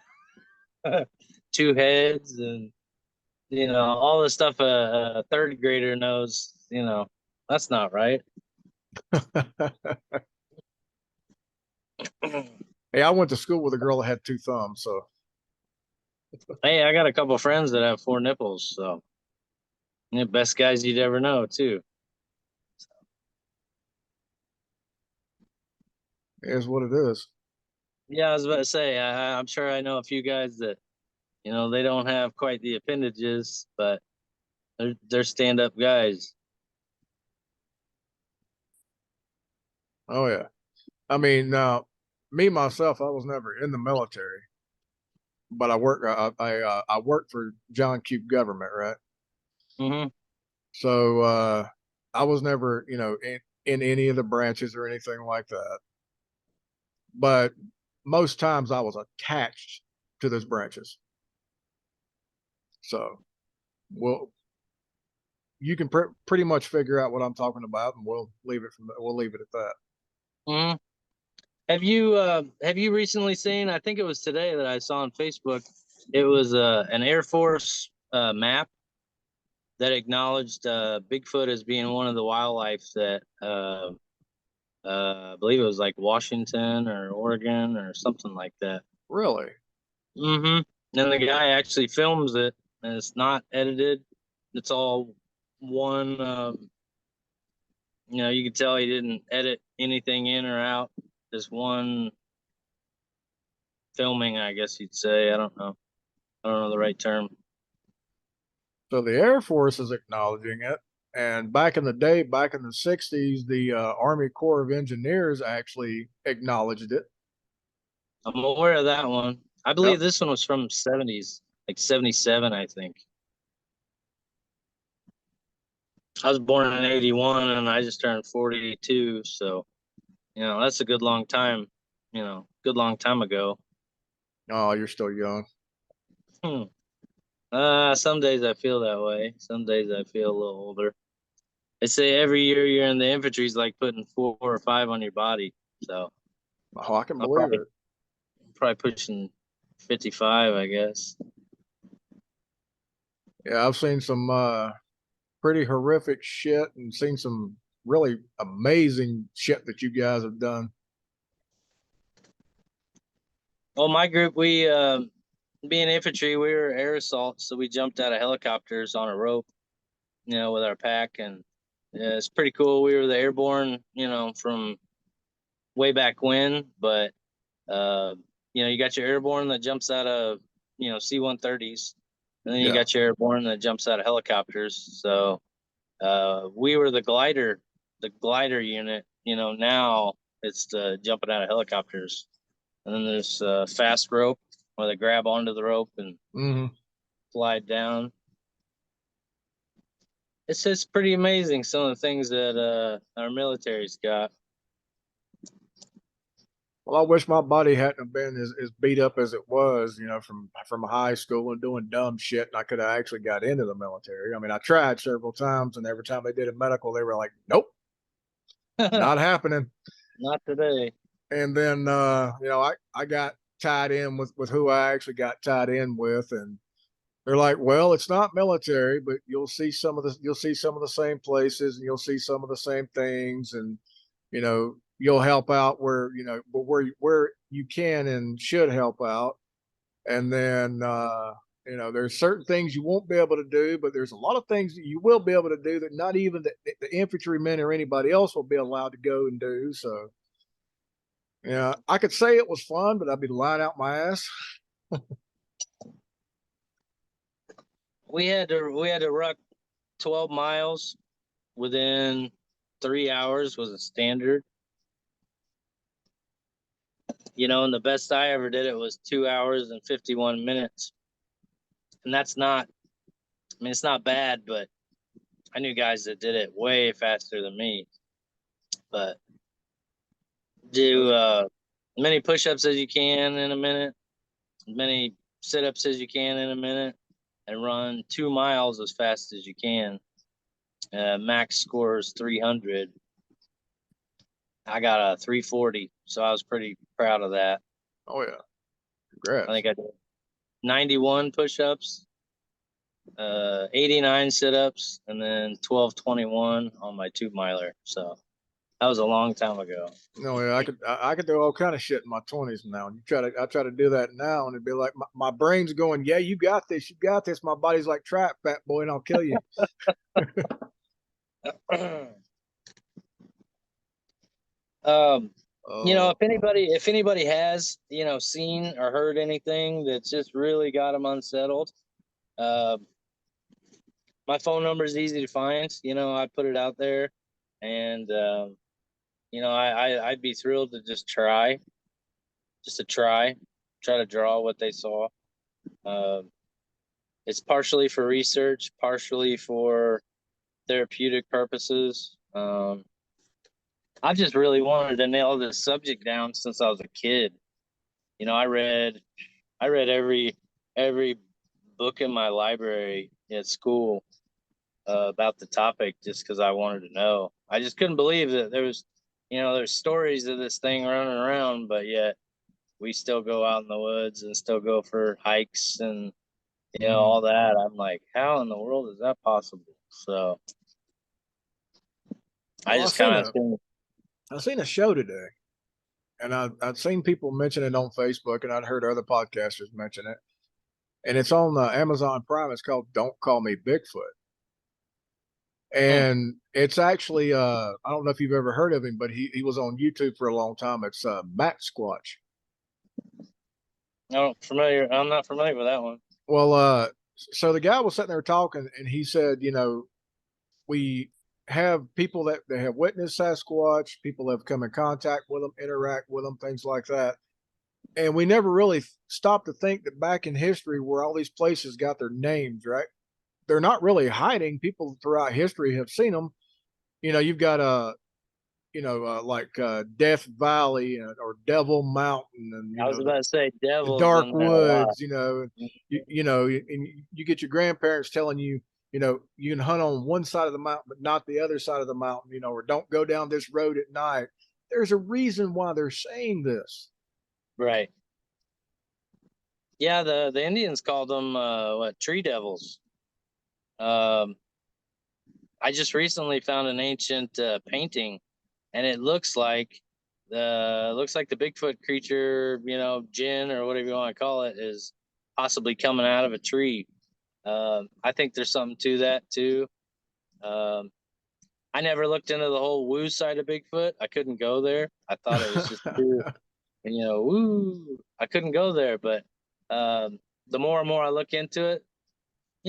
two heads and you know all the stuff a third grader knows. You know, that's not right. hey, I went to school with a girl that had two thumbs. So Hey, I got a couple friends that have four nipples, so yeah, best guys you'd ever know too. here's what it is. Yeah, I was about to say, I'm sure I know a few guys that you know they don't have quite the appendages, but they're stand up guys. Oh yeah. I mean, now me myself, I was never in the military, but I worked for John Q government, right? Hmm. So I was never, in any of the branches or anything like that. But most times I was attached to those branches. So well, you can pretty much figure out what I'm talking about, and we'll leave it at that. Hmm. Have you recently seen? I think it was today that I saw on Facebook. It was an Air Force map that acknowledged Bigfoot as being one of the wildlife that I believe it was like Washington or Oregon or something like that. Really? Mm-hmm. And the guy actually films it, and it's not edited. It's all one. You know, you can tell he didn't edit anything in or out. Just one filming, I guess you'd say. I don't know. I don't know the right term. So the Air Force is acknowledging it. And back in the day, back in the 60s, the Army Corps of Engineers actually acknowledged it. I'm aware of that one. I believe Yep. this one was from '70s, like '77, I think. I was born in '81, and I just turned 42, so you know that's a good long time. You know, good long time ago. Oh, you're still young. Hmm. Some days I feel that way. Some days I feel a little older. They say every year you're in the infantry is like putting 4 or 5 on your body. So Oh, I can I'm believe it. probably pushing 55, I guess. Yeah, I've seen some pretty horrific shit and seen some really amazing shit that you guys have done. Well, my group, being infantry, we were air assault, so we jumped out of helicopters on a rope, you know, with our pack, and yeah, it's pretty cool. We were the airborne, you know, from way back when, but uh, you know, you got your airborne that jumps out of, you know, C-130s, and then you Yeah. got your airborne that jumps out of helicopters. So we were the glider unit. You know, now it's jumping out of helicopters, and then there's fast rope where they grab onto the rope and Hmm. slide down. It's just pretty amazing some of the things that our military's got. Well, I wish my body hadn't have been as beat up as it was, from high school and doing dumb shit, and I could have actually got into the military. I mean, I tried several times, and every time they did a medical, they were like, "Nope, not happening." Not today. And then, I got tied in with who I actually got tied in with, and they're like, "Well, it's not military, but you'll see some of the same places, and you'll see some of the same things, and you'll help out where where you can and should help out." And then You know, there's certain things you won't be able to do, but there's a lot of things that you will be able to do that not even the infantrymen or anybody else will be allowed to go and do. So, yeah, I could say it was fun, but I'd be lying out my ass. We had to ruck 12 miles within 3 hours was a standard. And the best I ever did it was 2 hours and 51 minutes. And that's not, I mean, it's not bad, but I knew guys that did it way faster than me. But do many push-ups as you can in a minute, as many sit-ups as you can in a minute, and run 2 miles as fast as you can. Max scores 300. I got a 340, so I was pretty proud of that. Oh yeah, congrats. I think I did 91 push-ups, 89 sit-ups, and then 1221 on my 2 miler. So that was a long time ago. No, yeah, I could do all kind of shit in my 20s now. And I try to do that now, and it'd be like my brain's going, yeah, you got this, you got this. My body's like, trap, fat boy, and I'll kill you. If anybody has, seen or heard anything that's just really got them unsettled, my phone number is easy to find. I put it out there, and I'd be thrilled to just try to draw what they saw. It's partially for research, partially for therapeutic purposes. I've just really wanted to nail this subject down since I was a kid. I read every book in my library at school about the topic just because I wanted to know. I just couldn't believe that there's stories of this thing running around, but yet we still go out in the woods and still go for hikes and all that. I'm like, how in the world is that possible? So I just kind of I seen a show today, and I'd seen people mention it on Facebook, and I'd heard other podcasters mention it, and it's on Amazon Prime. It's called "Don't Call Me Bigfoot," and it's actually I don't know if you've ever heard of him, but he was on YouTube for a long time. It's Matt Squatch. I'm not familiar with that one. Well, so the guy was sitting there talking, and he said, we have people that have witnessed Sasquatch, people have come in contact with them, interact with them, things like that. And we never really stopped to think that back in history where all these places got their names, right? They're not really hiding. People throughout history have seen them. You've got Death Valley or Devil Mountain, and I was about to say Devil, Dark Woods. And you get your grandparents telling you, you can hunt on one side of the mountain, but not the other side of the mountain. Or don't go down this road at night. There's a reason why they're saying this, right? Yeah, the Indians called them tree devils. I just recently found an ancient painting, and it looks like the Bigfoot creature, Jinn or whatever you want to call it, is possibly coming out of a tree. I think there's something to that too. I never looked into the whole woo side of Bigfoot. I couldn't go there. I thought it was just too, woo. I couldn't go there, but the more and more I look into it,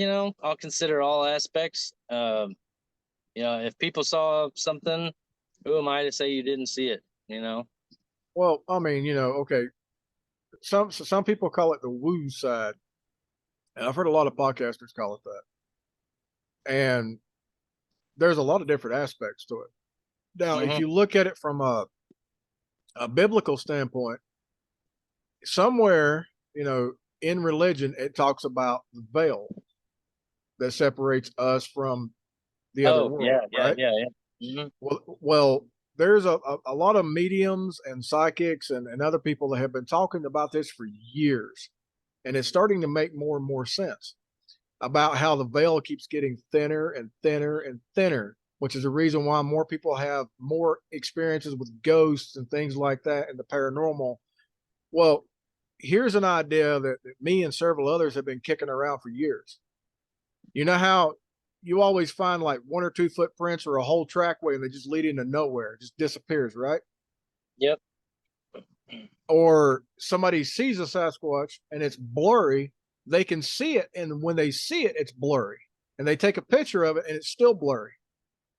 I'll consider all aspects. If people saw something, who am I to say you didn't see it? Well, I mean, okay. Some people call it the woo side, and I've heard a lot of podcasters call it that. And there's a lot of different aspects to it. Now, if you look at it from a biblical standpoint, somewhere, in religion, it talks about the veil that separates us from the other world, right? Yeah. Well, there's a lot of mediums and psychics and other people that have been talking about this for years, and it's starting to make more and more sense about how the veil keeps getting thinner and thinner and thinner, which is the reason why more people have more experiences with ghosts and things like that and the paranormal. Well, here's an idea that me and several others have been kicking around for years. You know how you always find like 1 or 2 footprints or a whole trackway and they just lead into nowhere, it just disappears, right? Yep. Or somebody sees a Sasquatch and it's blurry, they can see it, and when they see it, it's blurry, and they take a picture of it and it's still blurry.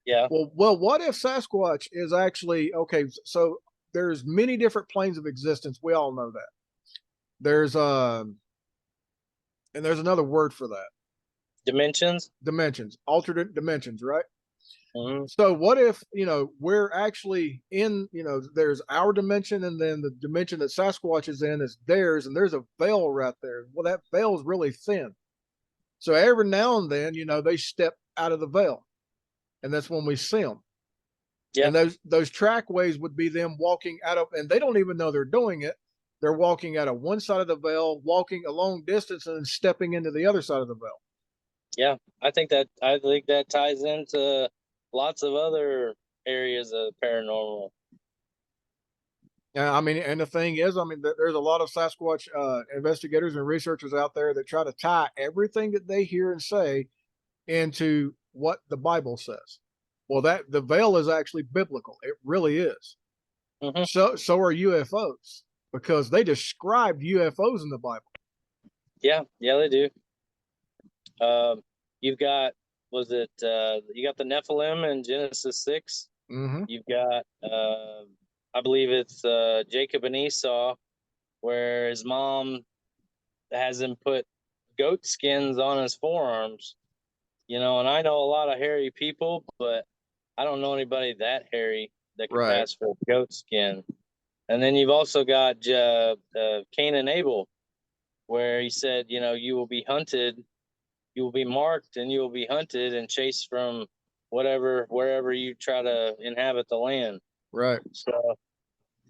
Yeah. Well, what if Sasquatch is actually okay? So there's many different planes of existence. We all know that. There's and there's another word for that. Dimensions. Dimensions, alternate dimensions, right? Mm-hmm. So what if, we're actually in, there's our dimension, and then the dimension that Sasquatch is in is theirs, and there's a veil right there. Well, that veil is really thin. So every now and then, they step out of the veil, and that's when we see them. Yeah. And those trackways would be them walking out of, and they don't even know they're doing it. They're walking out of one side of the veil, walking a long distance, and then stepping into the other side of the veil. Yeah, I think that ties into lots of other areas of paranormal. Yeah, I mean, and the thing is, I mean, there's a lot of Sasquatch investigators and researchers out there that try to tie everything that they hear and say into what the Bible says. Well, that the veil is actually biblical. It really is. Mm-hmm. So are UFOs, because they described UFOs in the Bible. Yeah, they do. You've got, you got the Nephilim in Genesis 6. Mm-hmm. You've got, I believe it's Jacob and Esau, where his mom has him put goat skins on his forearms. And I know a lot of hairy people, but I don't know anybody that hairy that can pass for a goat skin. And then you've also got Cain and Abel, where he said, you will be hunted, you will be marked, and you will be hunted and chased from wherever you try to inhabit the land. Right. So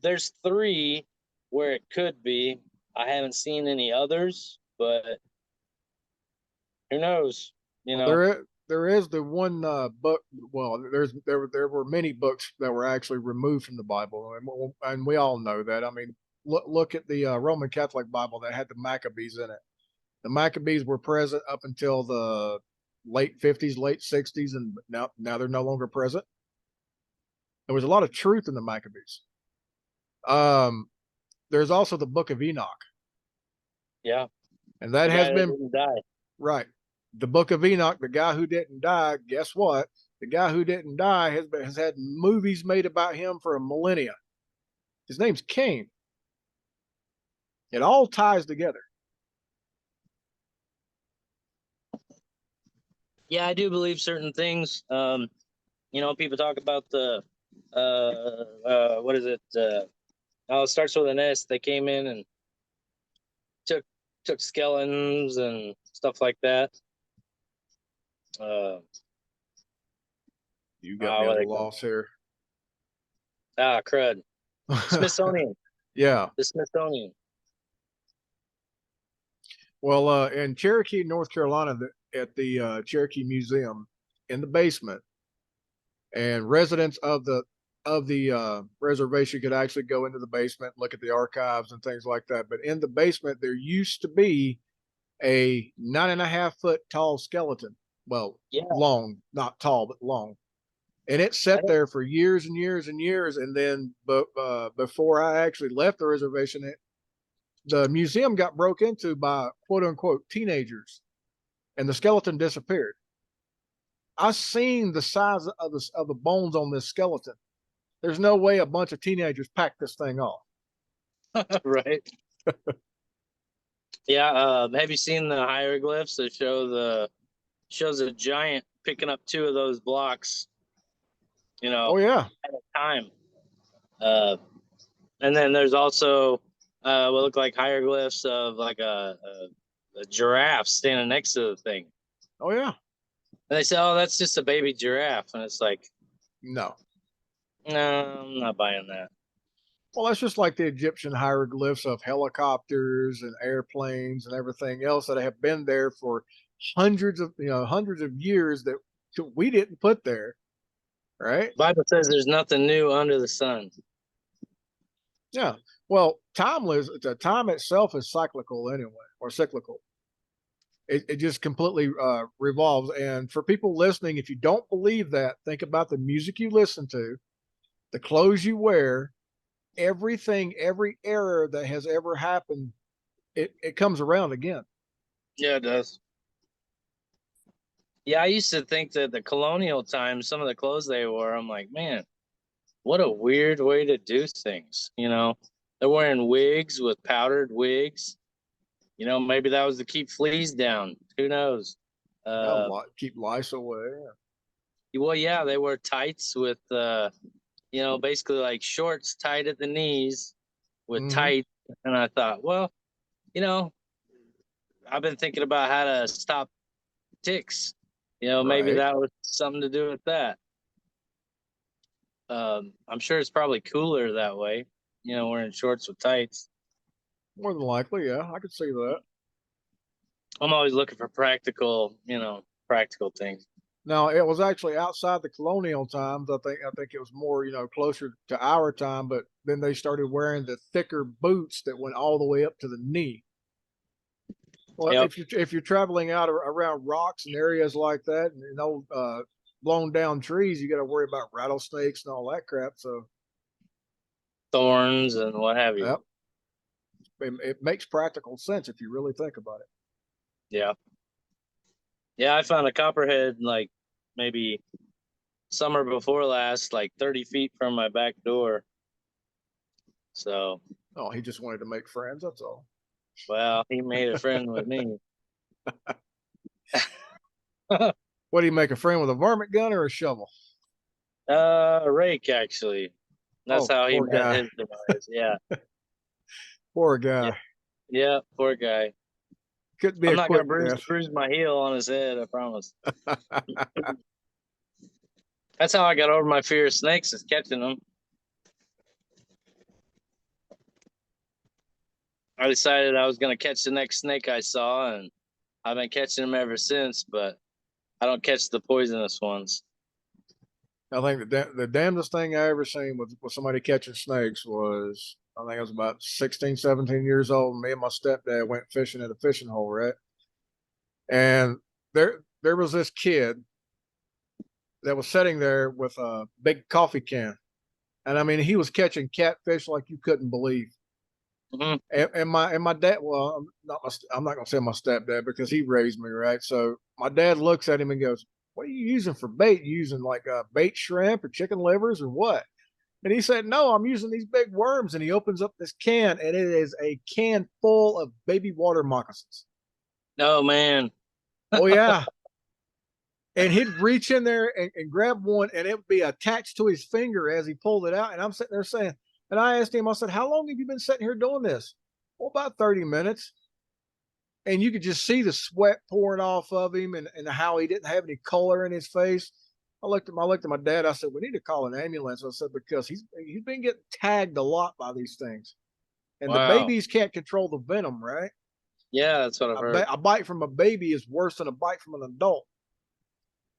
there's 3 where it could be. I haven't seen any others, but who knows? There is the one book. Well, there were many books that were actually removed from the Bible, and we all know that. I mean, look at the Roman Catholic Bible that had the Maccabees in it. The Maccabees were present up until the late 50s, late 60s, and now they're no longer present. There was a lot of truth in the Maccabees. There's also the Book of Enoch. Yeah, and that has been didn't die. Right. The Book of Enoch, the guy who didn't die. Guess what? The guy who didn't die has had movies made about him for a millennia. His name's Cain. It all ties together. Yeah, I do believe certain things. People talk about the what is it? It starts with an S. They came in and took skeletons and stuff like that. You got me at a loss here. Crud. Smithsonian. Yeah. The Smithsonian. Well, in Cherokee, North Carolina, at the Cherokee Museum, in the basement, and residents of the reservation could actually go into the basement, look at the archives and things like that. But in the basement, there used to be a 9.5-foot tall skeleton. Well, long, not tall, but long. And it sat there for years and years and years. And then, before I actually left the reservation, the museum got broke into by quote unquote teenagers, and the skeleton disappeared. I seen the size of the bones on this skeleton. There's no way a bunch of teenagers packed this thing off. Right. Yeah. Have you seen the hieroglyphs that shows a giant picking up 2 of those blocks? Oh yeah. At a time. And then there's also what look like hieroglyphs of like a giraffe standing next to the thing. Oh yeah. And they say, "Oh, that's just a baby giraffe," and it's like, no, I'm not buying that. Well, that's just like the Egyptian hieroglyphs of helicopters and airplanes and everything else that have been there for hundreds of years that we didn't put there, right? The Bible says there's nothing new under the sun. Yeah. Well, timeless. The time itself is cyclical anyway, or cyclical. It just completely revolves. And for people listening, if you don't believe that, think about the music you listen to, the clothes you wear, everything, every error that has ever happened, it comes around again. Yeah, it does. Yeah, I used to think that the colonial times, some of the clothes they wore, I'm like, man, what a weird way to do things. They're wearing wigs with powdered wigs. Maybe that was to keep fleas down. Who knows? Keep lice away. Well, yeah, they wear tights with, basically like shorts tight at the knees with Mm-hmm. tight. And I thought, well, you know, I've been thinking about how to stop ticks. Maybe Right. that was something to do with that. I'm sure it's probably cooler that way, wearing shorts with tights. More than likely, yeah, I could see that. I'm always looking for practical things. Now, it was actually outside the colonial times. I think it was more, closer to our time. But then they started wearing the thicker boots that went all the way up to the knee. Well, Yep. if you're traveling out around rocks and areas like that, and old blown down trees, you got to worry about rattlesnakes and all that crap. So, Thorns and what have you. yep, it makes practical sense if you really think about it. Yeah. Yeah, I found a copperhead like maybe summer before last, like 30 feet from my back door. So, Oh, he just wanted to make friends. That's all. well, he made a friend with me. What do you make a friend with, a varmint gun or a shovel? A rake, actually. That's Oh, how he poor met guy. his demise. Yeah. Poor Yeah. guy. Yeah. Poor guy. Could be I'm a not gonna quick bruise death. bruise my heel on his head, I promise. That's how I got over my fear of snakes, is catching them. I decided I was gonna catch the next snake I saw, and I've been catching them ever since, but I don't catch the poisonous ones. I think the damnedest thing I ever seen with somebody catching snakes was, I think I was about 16, 17 years old. And me and my stepdad went fishing at a fishing hole, right? And there was this kid that was sitting there with a big coffee can. And I mean, he was catching catfish like you couldn't believe. Mm-hmm. And my dad, well, I'm not gonna say my stepdad because he raised me, right? So my dad looks at him and goes, "What are you using for bait? You using like bait shrimp or chicken livers or what?" And he said, "No, I'm using these big worms." And he opens up this can, and it is a can full of baby water moccasins. Oh man. Oh yeah. And he'd reach in there and grab one, and it would be attached to his finger as he pulled it out. And I'm sitting there saying, and I asked him, I said, "How long have you been sitting here doing this?" "Well, about 30 minutes." And you could just see the sweat pouring off of him, and how he didn't have any color in his face. I looked at my dad. I said, "We need to call an ambulance." I said, because he's been getting tagged a lot by these things, and the Wow. babies can't control the venom, right? Yeah, that's what I've heard. A bite from a baby is worse than a bite from an adult.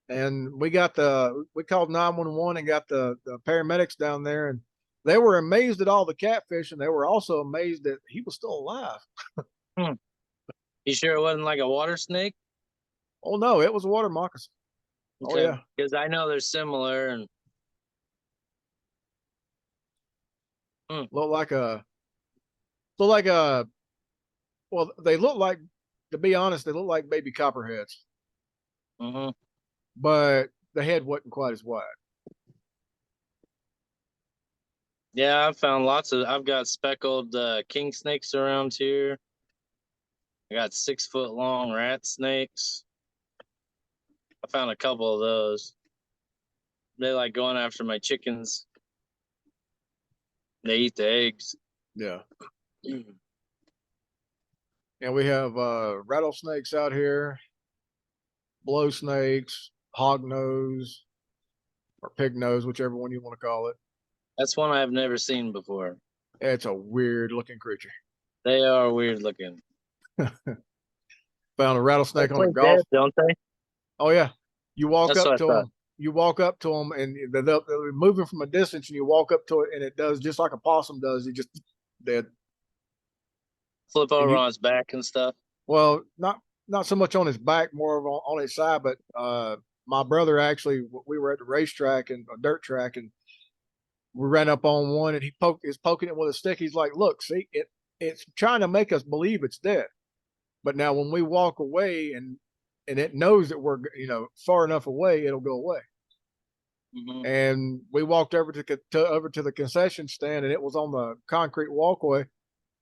And we called 911 and got the paramedics down there, and they were amazed at all the catfish, and they were also amazed that he was still alive. Hmm. You sure it wasn't like a water snake? Oh no, it was a water moccasin. Oh Okay, yeah. because I know they're similar, and hmm. Looked like a looked like a well, they look like, to be honest, they look like baby copperheads, Mm-hmm. but the head wasn't quite as wide. Yeah, I've got speckled king snakes around here. I got 6 foot long rat snakes. I found a couple of those. They like going after my chickens. They eat the eggs. Yeah. And we have rattlesnakes out here, blow snakes, hog nose, or pig nose, whichever one you want to call it. That's one I've never seen before. It's a weird looking creature. They are weird looking. Found a They rattlesnake on a play golf. dead, don't they? Oh yeah, you walk That's up what I to thought. them. You walk up to them, and they're moving from a distance, and you walk up to it, and it does just like a possum does. You just dead. Flip And over you, on his back and stuff. well, not so much on his back, more of on his side. But my brother actually, we were at the racetrack and a dirt track, and we ran up on one, and is poking it with a stick. He's like, "Look, see it's trying to make us believe it's dead." But now when we walk away and it knows that we're far enough away, it'll go away. Mm-hmm. And we walked over to the concession stand, and it was on the concrete walkway,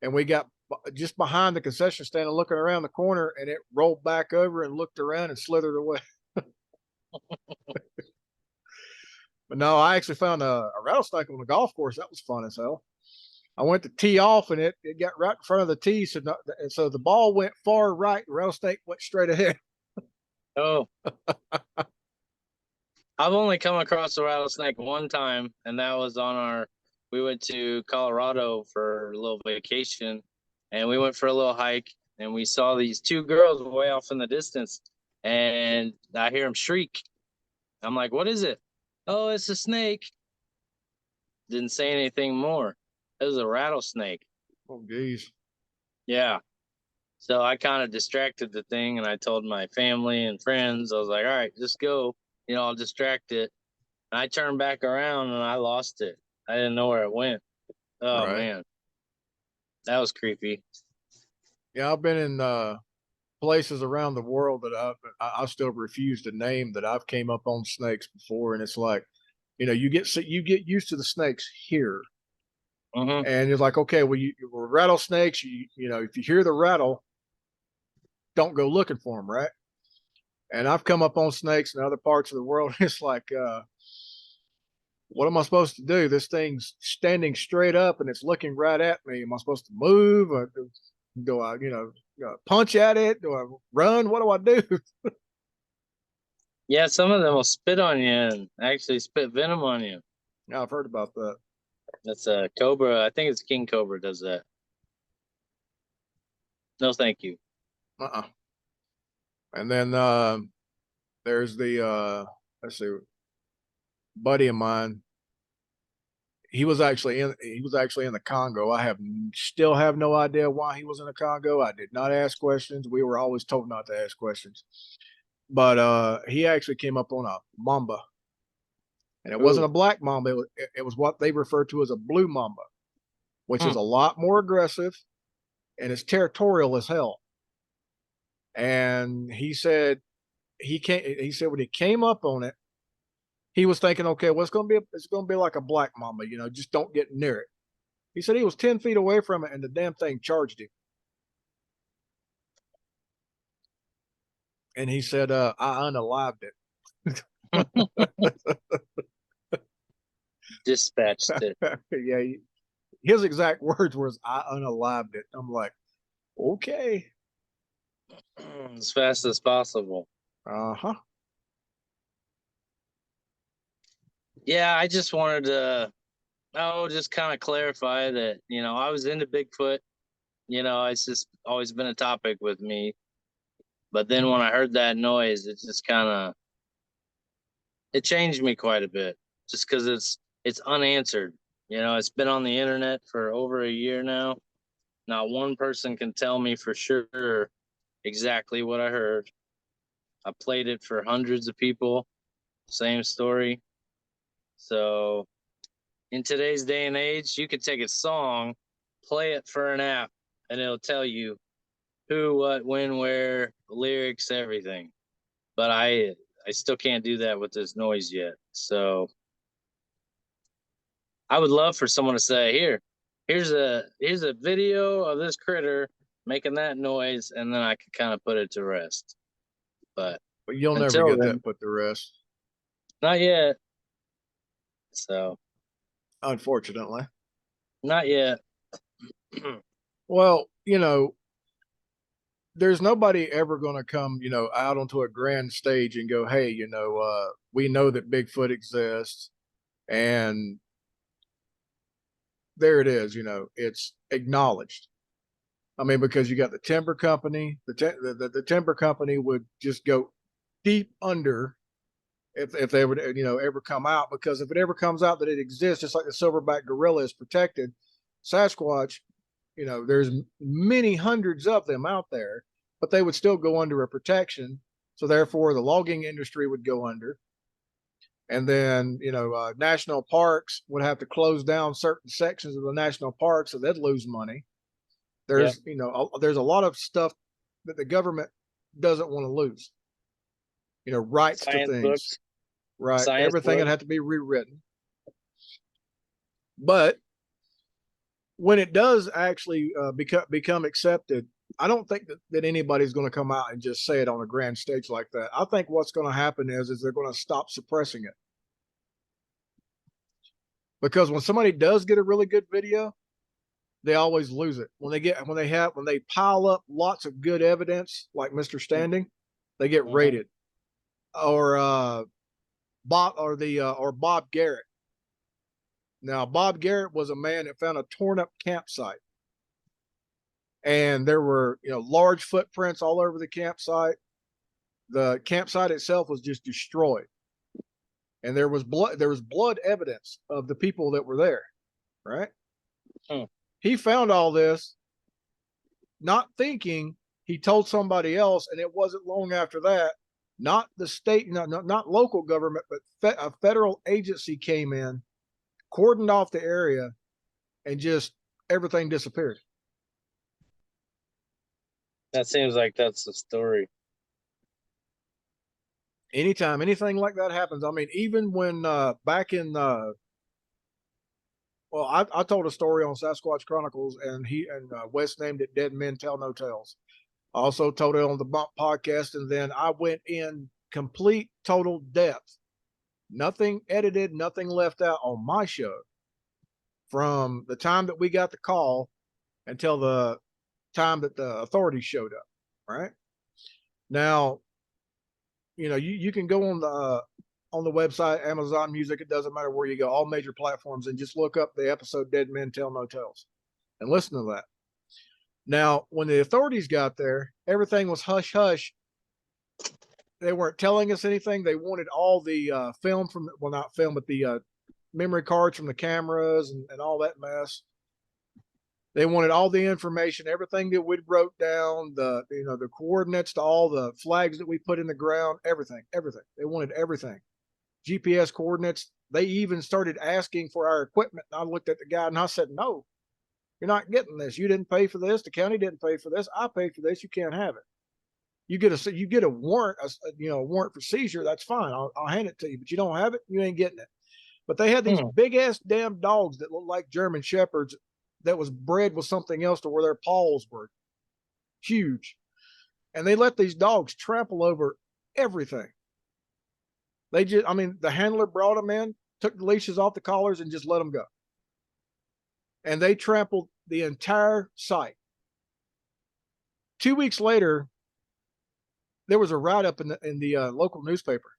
and we got just behind the concession stand and looking around the corner, and it rolled back over and looked around and slithered away. But no, I actually found a rattlesnake on the golf course. That was fun as hell. I went to tee off, and it got right in front of the tee, so the ball went far right, the rattlesnake went straight ahead. Oh, I've only come across a rattlesnake one time, and that was we went to Colorado for a little vacation, and we went for a little hike, and we saw these two girls way off in the distance, and I hear them shriek. I'm like, what is it? Oh, it's a snake. Didn't say anything more. It was a rattlesnake. Oh, geez. Yeah. So I kind of distracted the thing, and I told my family and friends, I was like, all right, just go. I'll distract it. And I turned back around and I lost it. I didn't know where it went. Oh, Right. man. That was creepy. Yeah, I've been in places around the world that I still refuse to name that I've came up on snakes before, and it's like, you get used to the snakes here, Mm-hmm. and you're like, okay, well, we're rattlesnakes. If you hear the rattle, don't go looking for them, right? And I've come up on snakes in other parts of the world. It's like, what am I supposed to do? This thing's standing straight up and it's looking right at me. Am I supposed to move? Or do I, punch at it? Do I run? What do I do? Yeah, some of them will spit on you and actually spit venom on you. Yeah, I've heard about that. That's a cobra. I think it's king cobra does that. No, thank you. Uh-uh. And then there's the let's see, buddy of mine. He was actually in the Congo. Still have no idea why he was in the Congo. I did not ask questions. We were always told not to ask questions. But he actually came up on a mamba. And it wasn't a black mamba. It was what they refer to as a blue mamba, which is a lot more aggressive and it's territorial as hell. And he said when he came up on it, he was thinking, okay, well, it's gonna be like a black mamba, just don't get near it. He said he was 10 feet away from it and the damn thing charged him. And he said, I unalived it. Dispatched it. Yeah, his exact words was, I unalived it. I'm like, okay. As fast as possible. Uh-huh. Yeah, I just wanted to just kind of clarify that, I was into Bigfoot. It's just always been a topic with me. But then when I heard that noise, it just it changed me quite a bit just because it's unanswered. It's been on the internet for over a year now. Not one person can tell me for sure exactly what I heard. I played it for hundreds of people, same story. So in today's day and age, you could take a song, play it for an app, and it'll tell you who, what, when, where, lyrics, everything. But I still can't do that with this noise yet. So I would love for someone to say, here's a video of this critter making that noise, and then I could kind of put it to rest. But you'll never get that put to rest. Not yet. So unfortunately. Not yet. Well, there's nobody ever going to come, out onto a grand stage and go, hey, we know that Bigfoot exists. And there it is, it's acknowledged. I mean, because you got the timber company, the timber company would just go deep under if they would, ever come out, because if it ever comes out that it exists, just like the silverback gorilla is protected, Sasquatch, there's many hundreds of them out there, but they would still go under a protection. So therefore, the logging industry would go under, and then national parks would have to close down certain sections of the national park, so they'd lose money. Yep. There's a lot of stuff that the government doesn't want to lose. Rights to Science things, books. right? Science Everything would books. have to be rewritten. But when it does actually become accepted, I don't think that anybody's going to come out and just say it on a grand stage like that. I think what's going to happen is they're going to stop suppressing it. Because when somebody does get a really good video, they always lose it. When they pile up lots of good evidence, like Mr. Standing, they get rated. Or Bob Garrett. Now, Bob Garrett was a man that found a torn up campsite, and there were large footprints all over the campsite. The campsite itself was just destroyed, and there was blood evidence of the people that were there. Right? He found all this, not thinking. He told somebody else, and it wasn't long after that. Not the state, not local government, but a federal agency came in, cordoned off the area, and just everything disappeared. That seems like that's the story. Anytime anything like that happens, I mean, even when back in well, I told a story on Sasquatch Chronicles, and Wes named it "Dead Men Tell No Tales." I also told it on the Bump podcast, and then I went in complete total depth, nothing edited, nothing left out on my show, from the time that we got the call until the time that the authorities showed up. Right now, you can go on the website, Amazon Music, it doesn't matter where you go, all major platforms, and just look up the episode "Dead Men Tell No Tales" and listen to that. Now, when the authorities got there, everything was hush hush. They weren't telling us anything. They wanted all the film from, well, not film, but the memory cards from the cameras and all that mess. They wanted all the information, everything that we wrote down, the coordinates to all the flags that we put in the ground, everything. They wanted everything. GPS coordinates. They even started asking for our equipment. And I looked at the guy and I said, "No, you're not getting this. You didn't pay for this. The county didn't pay for this. I paid for this. You can't have it. You get a warrant, a warrant for seizure. That's fine. I'll hand it to you, but you don't have it. You ain't getting it." But they had these big ass damn dogs that looked like German shepherds that was bred with something else to where their paws were huge, and they let these dogs trample over everything. The handler brought them in, took the leashes off the collars, and just let them go. And they trampled the entire site. 2 weeks later, there was a write-up in the local newspaper.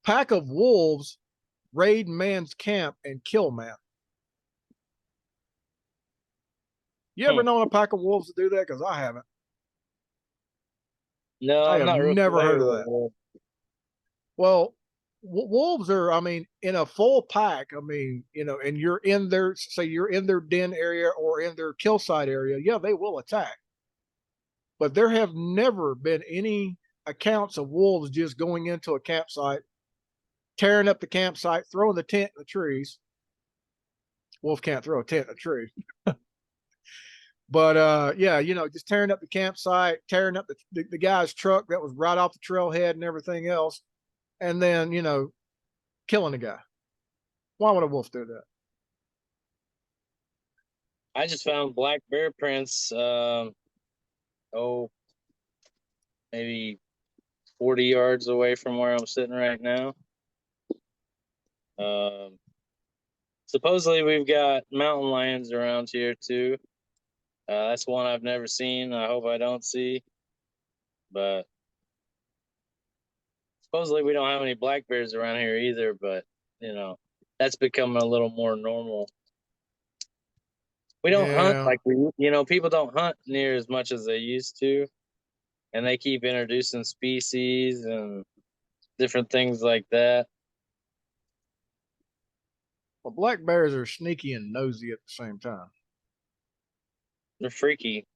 Pack of wolves raid man's camp and kill man. You ever known a pack of wolves to do that? Because I haven't. No, I I'm have not real never heard of familiar that. with Well, wolves are, in a full pack, and you're in their, say you're in their den area or in their kill site area, yeah, they will attack. But there have never been any accounts of wolves just going into a campsite, tearing up the campsite, throwing the tent in the trees. Wolf can't throw a tent in a tree. But yeah, just tearing up the campsite, tearing up the guy's truck that was right off the trailhead and everything else, and then killing the guy. Why would a wolf do that? I just found black bear prints. Maybe 40 yards away from where I'm sitting right now. Supposedly we've got mountain lions around here too. That's one I've never seen. I hope I don't see. But supposedly we don't have any black bears around here either. But that's becoming a little more normal. We don't hunt Yeah. like people don't hunt near as much as they used to, and they keep introducing species and different things like that. Well, black bears are sneaky and nosy at the same time. They're freaky.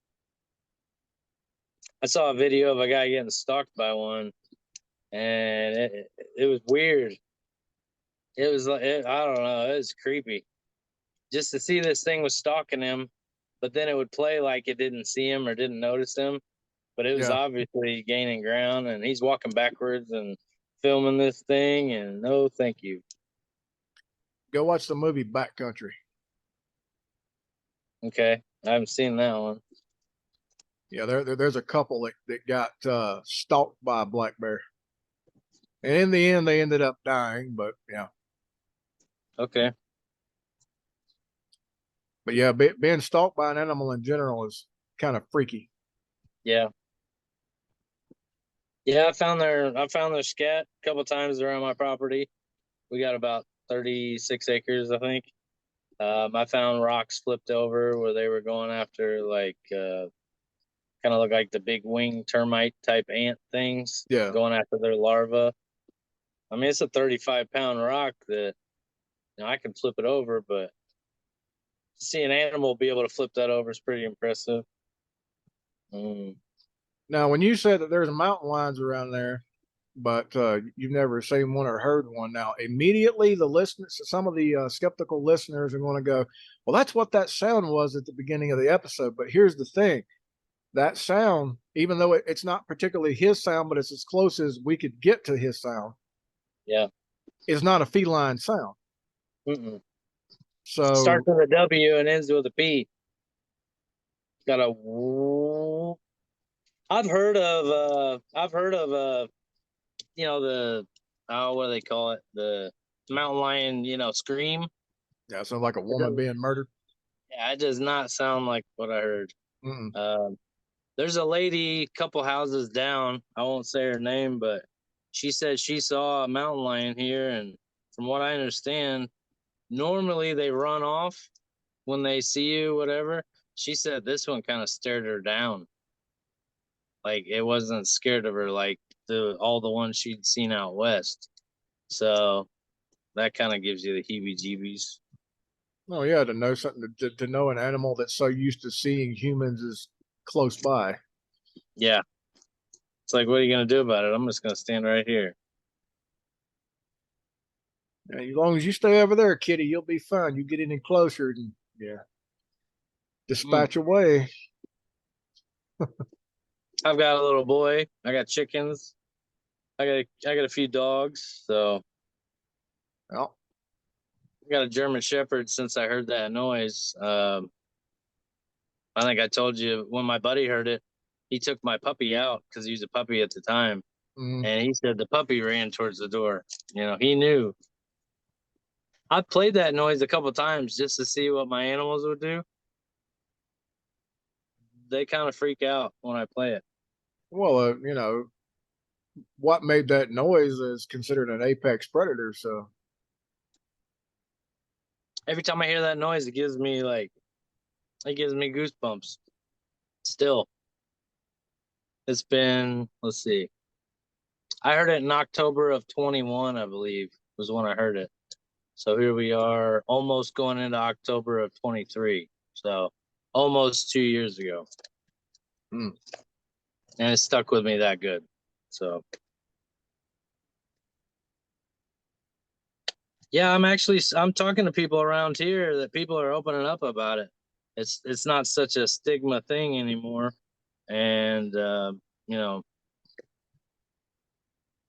I saw a video of a guy getting stalked by one, and it was weird. It was like I don't know, it was creepy. Just to see this thing was stalking him, but then it would play like it didn't see him or didn't notice him, but it was Yeah. obviously gaining ground, and he's walking backwards and filming this thing. And no, thank you. Go watch the movie Backcountry. Okay, I haven't seen that one. Yeah, there's a couple that got stalked by a black bear. And in the end, they ended up dying. But yeah, Okay, but yeah, being stalked by an animal in general is kind of freaky. yeah, yeah. I found their scat a couple times around my property. We got about 36 acres, I think. I found rocks flipped over where they were going after like kind of look like the big wing termite type ant things Yeah. going after their larva. I mean, it's a 35-pound rock that I can flip it over, but to see an animal be able to flip that over is pretty impressive. Mm, Now, when you said that there's mountain lions around there, but you've never seen one or heard one, now immediately the listeners, some of the skeptical listeners are going to go, "Well, that's what that sound was at the beginning of the episode." But here's the thing: that sound, even though it's not particularly his sound, but it's as close as we could get to his sound, yeah. is not a feline sound. Mm-mm. So Starts with a W and ends with a P. Got a. I've heard of the what do they call it? The mountain lion, scream. yeah, sounds like a It woman does, being murdered. yeah, it does not sound like what I heard. Mm-mm. Um, there's a lady a couple houses down. I won't say her name, but she said she saw a mountain lion here, and from what I understand, normally they run off when they see you, whatever. She said this one kind of stared her down. Like it wasn't scared of her like all the ones she'd seen out west. So that kind of gives you the heebie-jeebies. Oh yeah, to know something, to know an animal that's so used to seeing humans is close by. Yeah, it's like, what are you gonna do about it? I'm just gonna stand right here. And as long as you stay over there, kitty, you'll be fine. You get any closer, and yeah, Mm. dispatch away. I've got a little boy. I got chickens. I got a few dogs. So Well, I got a German Shepherd since I heard that noise. I think I told you when my buddy heard it, he took my puppy out because he was a puppy at the time, mm, and he said the puppy ran towards the door. He knew. I played that noise a couple times just to see what my animals would do. They kind of freak out when I play it. well, what made that noise is considered an apex predator. So Every time I hear that noise, it gives me goosebumps. Still, it's been, let's see, I heard it in October of 21, I believe, was when I heard it. So here we are, almost going into October of 23. So almost 2 years ago. mm, And it stuck with me that good. So yeah, I'm talking to people around here that people are opening up about it. It's not such a stigma thing anymore. And you know,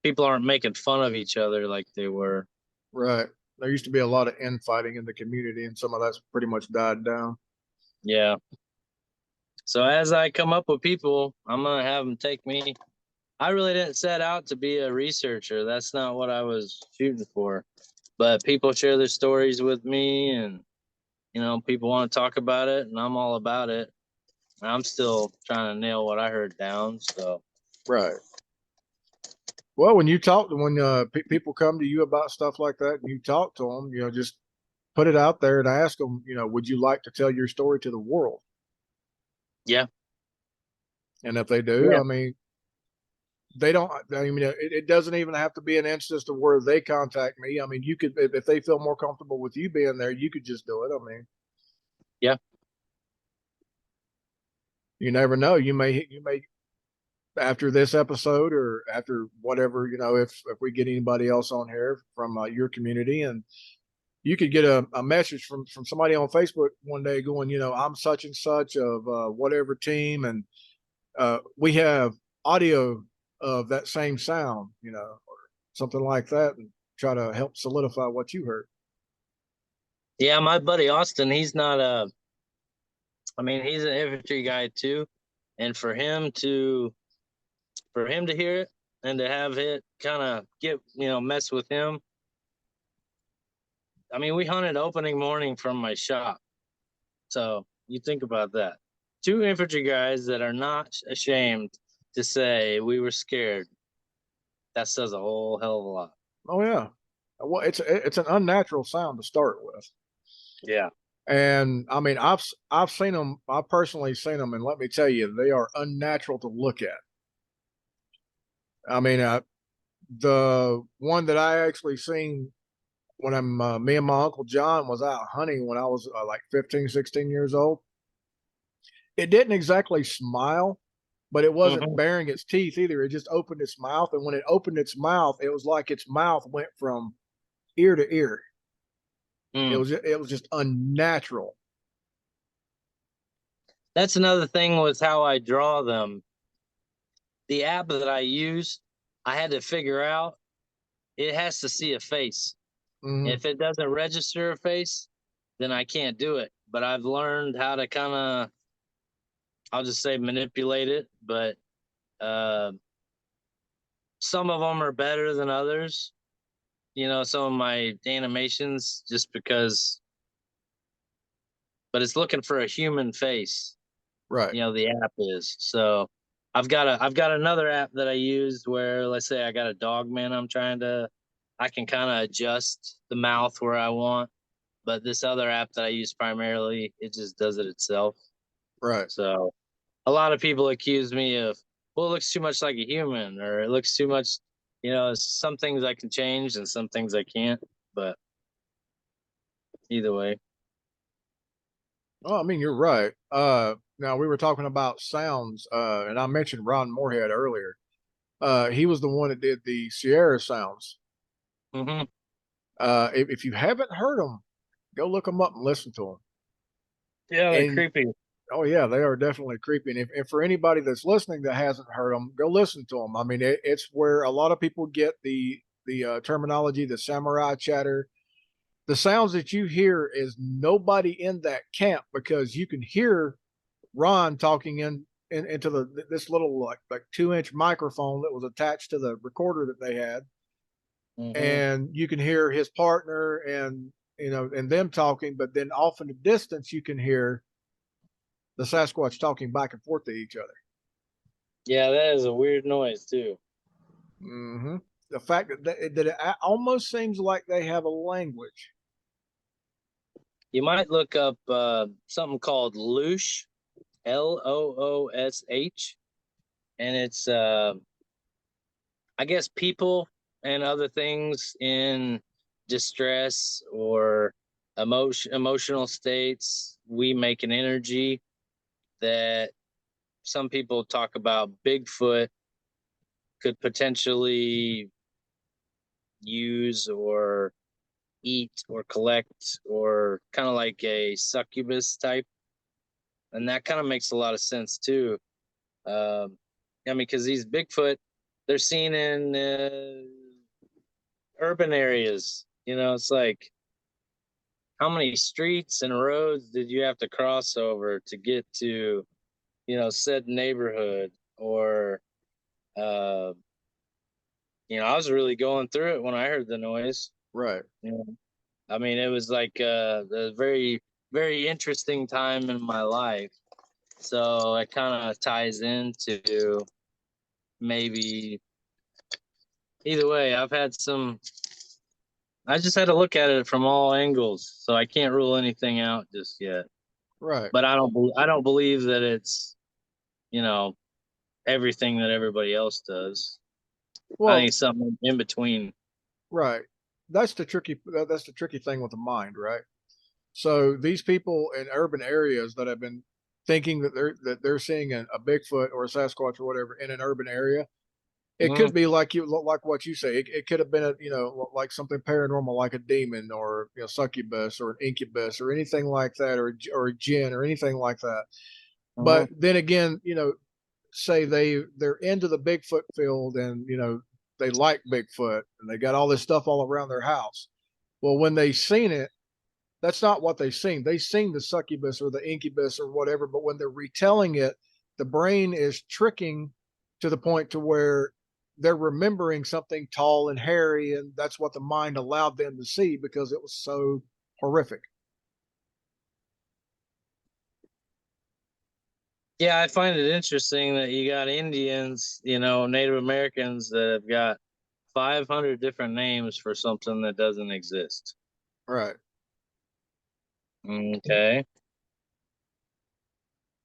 people aren't making fun of each other like they were. right. There used to be a lot of infighting in the community, and some of that's pretty much died down. Yeah. So as I come up with people, I'm gonna have them take me. I really didn't set out to be a researcher. That's not what I was shooting for. But people share their stories with me, and people want to talk about it, and I'm all about it. I'm still trying to nail what I heard down. So Right. Well, when people come to you about stuff like that, and you talk to them, just put it out there and ask them, would you like to tell your story to the world? yeah, And if they do, yeah, I mean, they don't, I mean, it doesn't even have to be an instance to where they contact me. I mean, you could, if they feel more comfortable with you being there, you could just do it. I mean, Yeah. you never know. You may, after this episode or after whatever, if we get anybody else on here from your community, and you could get a message from somebody on Facebook one day going, I'm such and such of whatever team, and we have audio of that same sound, or something like that, and try to help solidify what you heard. Yeah, my buddy Austin, he's not I mean, he's an infantry guy too. And for him to hear it and to have it kind of get, mess with him. I mean, we hunted opening morning from my shop. So you think about that. Two infantry guys that are not ashamed to say we were scared. That says a whole hell of a lot. Oh yeah, well, it's an unnatural sound to start with. Yeah. And I mean, I've seen them. I've personally seen them, and let me tell you, they are unnatural to look at. I mean, the one that I actually seen when me and my uncle John was out hunting when I was like 15, 16 years old. It didn't exactly smile, but it wasn't Mm-hmm. baring its teeth either. It just opened its mouth, and when it opened its mouth, it was like its mouth went from ear to ear. Mm. It was just unnatural. That's another thing with how I draw them. The app that I use, I had to figure out it has to see a face. Mm-hmm. If it doesn't register a face, then I can't do it. But I've learned how to kind of, I'll just say manipulate it. But uh, some of them are better than others. Some of my animations, just because, but it's looking for a human face. Right, The app is. So I've got another app that I used where, let's say I got a dog man I can kind of adjust the mouth where I want. But this other app that I use primarily, it just does it itself. right. So a lot of people accuse me of, well, it looks too much like a human, or it looks too much, some things I can change and some things I can't. But either way. Oh, I mean, you're right. Now we were talking about sounds, and I mentioned Ron Moorhead earlier. He was the one that did the Sierra sounds. Mm-hmm. If you haven't heard them, go look them up and listen to them. Yeah, they're And creepy. oh yeah, they are definitely creepy. And if for anybody that's listening that hasn't heard them, go listen to them. I mean, it's where a lot of people get the terminology, the samurai chatter. The sounds that you hear is nobody in that camp, because you can hear Ron talking into this little like 2-inch microphone that was attached to the recorder that they had, Mm-hmm. and you can hear his partner and and them talking, but then off in the distance you can hear the Sasquatch talking back and forth to each other. Yeah, that is a weird noise too. Mm-hmm. The fact that it almost seems like they have a language. You might look up something called Loosh, Loosh, and it's I guess people and other things in distress or emotional states. We make an energy that some people talk about Bigfoot could potentially use or eat or collect, or kind of like a succubus type. And that kind of makes a lot of sense too. I mean, because these Bigfoot, they're seen in urban areas. It's like, how many streets and roads did you have to cross over to get to, said neighborhood? Or, uh, I was really going through it when I heard the noise. Right. You know, I mean, it was like a very, very interesting time in my life. So it kind of ties into maybe either way. I just had to look at it from all angles. So I can't rule anything out just yet. Right. But I don't believe that it's, you know, everything that everybody else does. I think Well, it's something in between. right. That's the tricky thing with the mind, right? So these people in urban areas that have been thinking that they're seeing a Bigfoot or a Sasquatch or whatever in an urban area, it Mhm. could be like what you say. It could have been like something paranormal, like a demon or succubus or an incubus or anything like that, or a jinn or anything like that. Mhm. But then again, say they're into the Bigfoot field and they like Bigfoot and they got all this stuff all around their house. Well, when they seen it, that's not what they seen. They seen the succubus or the incubus or whatever, but when they're retelling it, the brain is tricking to the point to where they're remembering something tall and hairy, and that's what the mind allowed them to see because it was so horrific. Yeah, I find it interesting that you got Indians, Native Americans that have got 500 different names for something that doesn't exist. Right. Okay.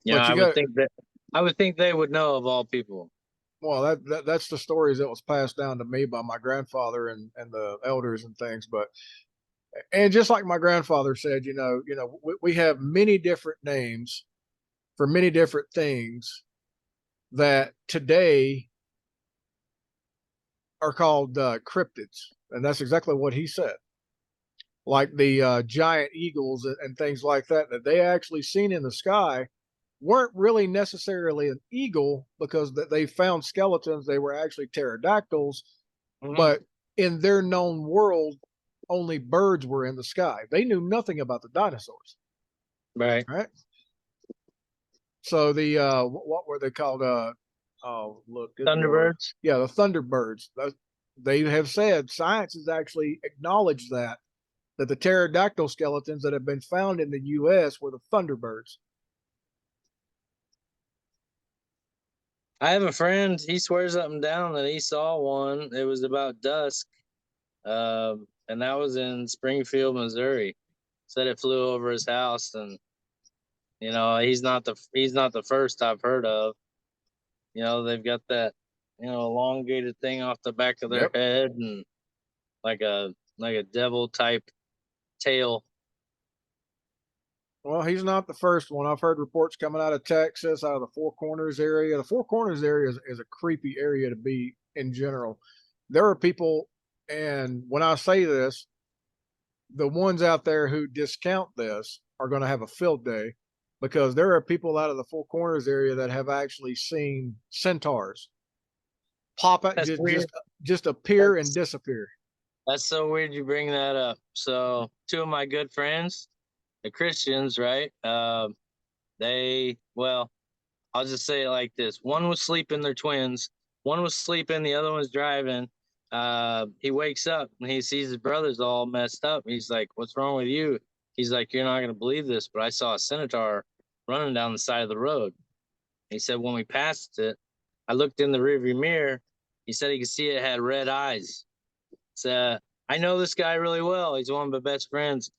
Yeah, But you got I would think they would know of all people. well that's the stories that was passed down to me by my grandfather and the elders and things. But and just like my grandfather said, we have many different names for many different things that today are called cryptids, and that's exactly what he said. Like the giant eagles and things like that that they actually seen in the sky weren't really necessarily an eagle because they found skeletons. They were actually pterodactyls, Mhm. but in their known world, only birds were in the sky. They knew nothing about the dinosaurs, Right. right? So the what were they called? Oh, look, good lord, Thunderbirds. yeah, the Thunderbirds. They have said science has actually acknowledged that the pterodactyl skeletons that have been found in the U.S. were the Thunderbirds. I have a friend, he swears up and down that he saw one. It was about dusk. And that was in Springfield, Missouri. Said it flew over his house, and he's not the first I've heard of. They've got that elongated thing off the back of their Yep. head, and like a devil type tail. Well, he's not the first one. I've heard reports coming out of Texas, out of the Four Corners area. The Four Corners area is a creepy area to be in general. There are people, and when I say this, the ones out there who discount this are going to have a field day because there are people out of the Four Corners area that have actually seen centaurs pop out, That's weird. just appear and That's disappear. that's so weird you bring that up. So two of my good friends, the Christians, right? Well, I'll just say it like this: one was sleeping, they're twins. One was sleeping, the other one's driving. He wakes up and he sees his brothers all messed up. He's like, "What's wrong with you?" He's like, "You're not gonna believe this, but I saw a centaur running down the side of the road." He said, "When we passed it, I looked in the rearview mirror. He said he could see it had red eyes." So I know this guy really well. He's one of my best friends.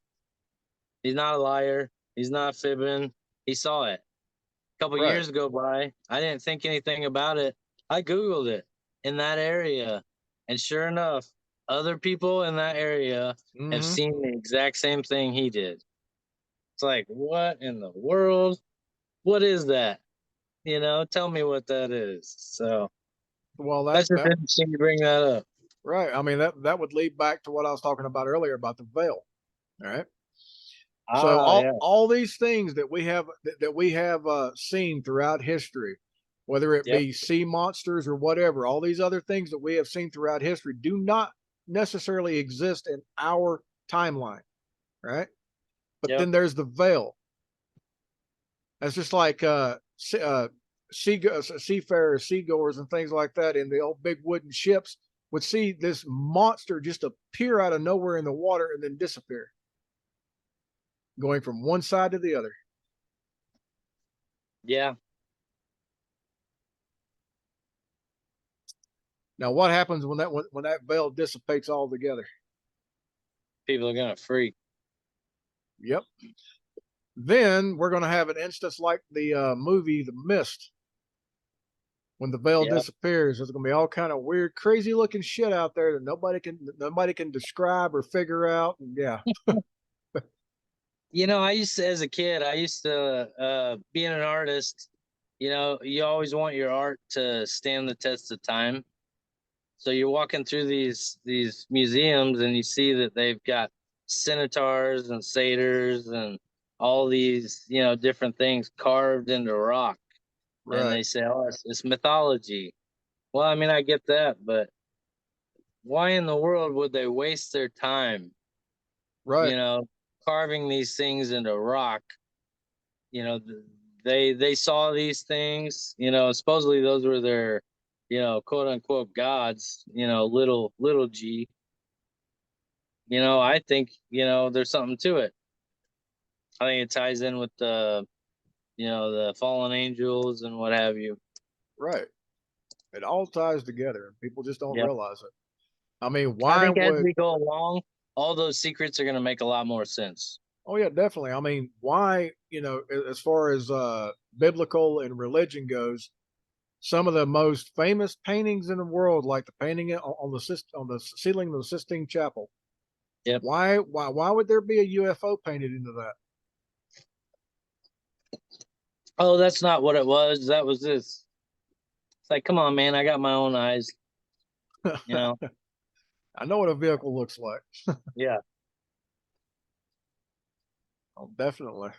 He's not a liar. He's not fibbing. He saw it. Couple Right. years go by. I didn't think anything about it. I Googled it in that area. And sure enough, other people in that area have Mm-hmm. seen the exact same thing he did. It's like, what in the world? What is that? Tell me what that is. So Well, that's just that interesting to bring that up. right. I mean that would lead back to what I was talking about earlier about the veil. All right. So Ah, yeah. all these things that we have seen throughout history, whether it Yep. be sea monsters or whatever, all these other things that we have seen throughout history do not necessarily exist in our timeline, right? But Yep. then there's the veil. That's just like seafarers, seagoers, and things like that in the old big wooden ships would see this monster just appear out of nowhere in the water and then disappear, going from one side to the other. Yeah. Now, what happens when that veil dissipates altogether? People are gonna freak. Yep. Then we're going to have an instance like the movie The Mist, When the veil Yeah. disappears, there's gonna be all kind of weird, crazy looking shit out there that nobody can describe or figure out. And yeah, I used to, as a kid, I used to, being an artist, you always want your art to stand the test of time. So you're walking through these museums and you see that they've got centaurs and satyrs and all these, different things carved into rock. And right, they say, oh, it's mythology. Well, I mean, I get that, but why in the world would they waste their time, right, you know, carving these things into rock? You know, they saw these things, supposedly those were their, quote unquote gods, little g. I think, there's something to it. I think it ties in with the fallen angels and what have you. right. It all ties together, and people just don't Yeah. realize it. I mean, I why think as would? we go along, all those secrets are going to make a lot more sense. Oh yeah, definitely. I mean, why? As far as biblical and religion goes, some of the most famous paintings in the world, like the painting on the ceiling of the Sistine Chapel. Yep. Why would there be a UFO painted into Oh, that's not what it was. That was this. It's like, come on, man. I got my own eyes. You that? know. I know what a vehicle looks like. Yeah. Oh, definitely.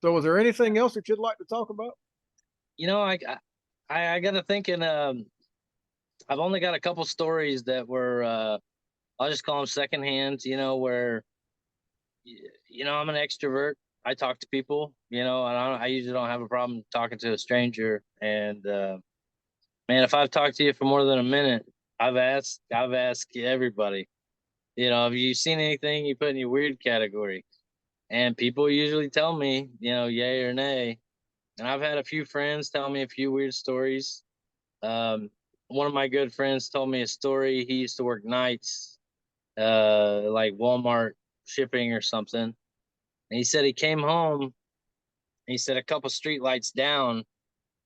So, was there anything else that you'd like to talk about? I got to thinking. I've only got a couple stories that were. I'll just call them secondhand. Where I'm an extrovert. I talk to people. And I usually don't have a problem talking to a stranger. And man, if I've talked to you for more than a minute, I've asked everybody. Have you seen anything you put in your weird category? And people usually tell me, yay or nay. And I've had a few friends tell me a few weird stories. Um, One of my good friends told me a story. He used to work nights, like Walmart shipping or something. And he said he came home. And he said a couple street lights down.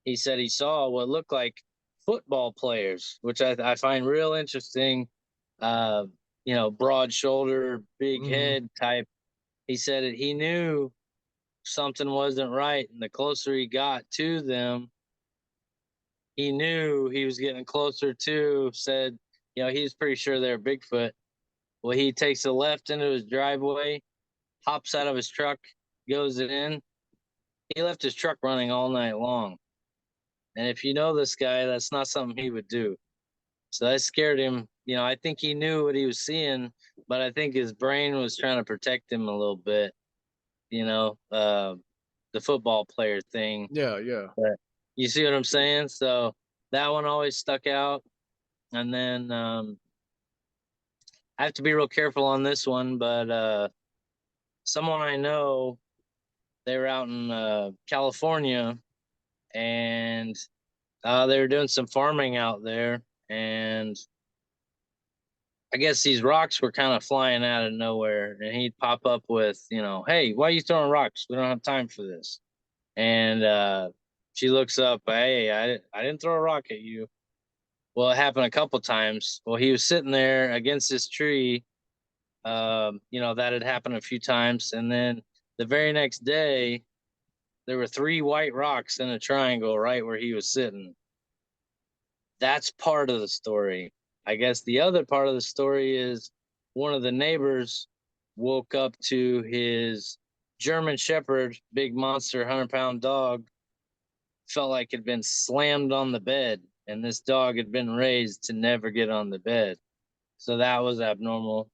He said he saw what looked like football players, which I find real interesting. Uh, broad shoulder, big Hmm. head type. He said that he knew something wasn't right, and the closer he got to them, he knew he was getting closer to. Said, he was pretty sure they're Bigfoot. Well, he takes a left into his driveway, hops out of his truck, goes in. He left his truck running all night long. And if you know this guy, that's not something he would do. So that scared him. I think he knew what he was seeing, but I think his brain was trying to protect him a little bit. You know, uh, the football player thing. Yeah, yeah. But you see what I'm saying? So that one always stuck out. And then I have to be real careful on this one, but someone I know, they were out in California, and they were doing some farming out there, and I guess these rocks were kind of flying out of nowhere, and he'd pop up with, hey, why are you throwing rocks? We don't have time for this. And she looks up, hey, I didn't throw a rock at you. Well, it happened a couple times. Well, he was sitting there against this tree. That had happened a few times. And then the very next day, there were three white rocks in a triangle right where he was sitting. That's part of the story. I guess the other part of the story is one of the neighbors woke up to his German Shepherd, big monster, 100-pound dog, felt like had been slammed on the bed. And this dog had been raised to never get on the bed. So that was abnormal.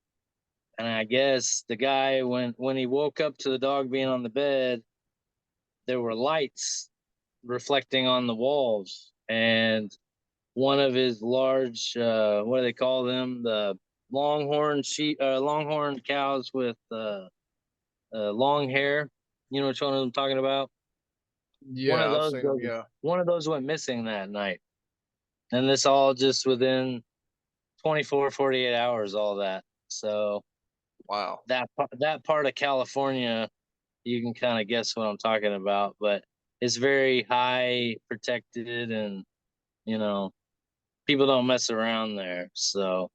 And I guess the guy, when he woke up to the dog being on the bed, there were lights reflecting on the walls. And one of his large, what do they call them? The longhorn cows with long hair. You know which one I'm talking about? One of Yeah, I've those seen them. goes, Yeah. one of those went missing that night. And this all just within 24, 48 hours, all that. So Wow. that part of California, you can kind of guess what I'm talking about. But it's very high protected, and you know, people don't mess around there. So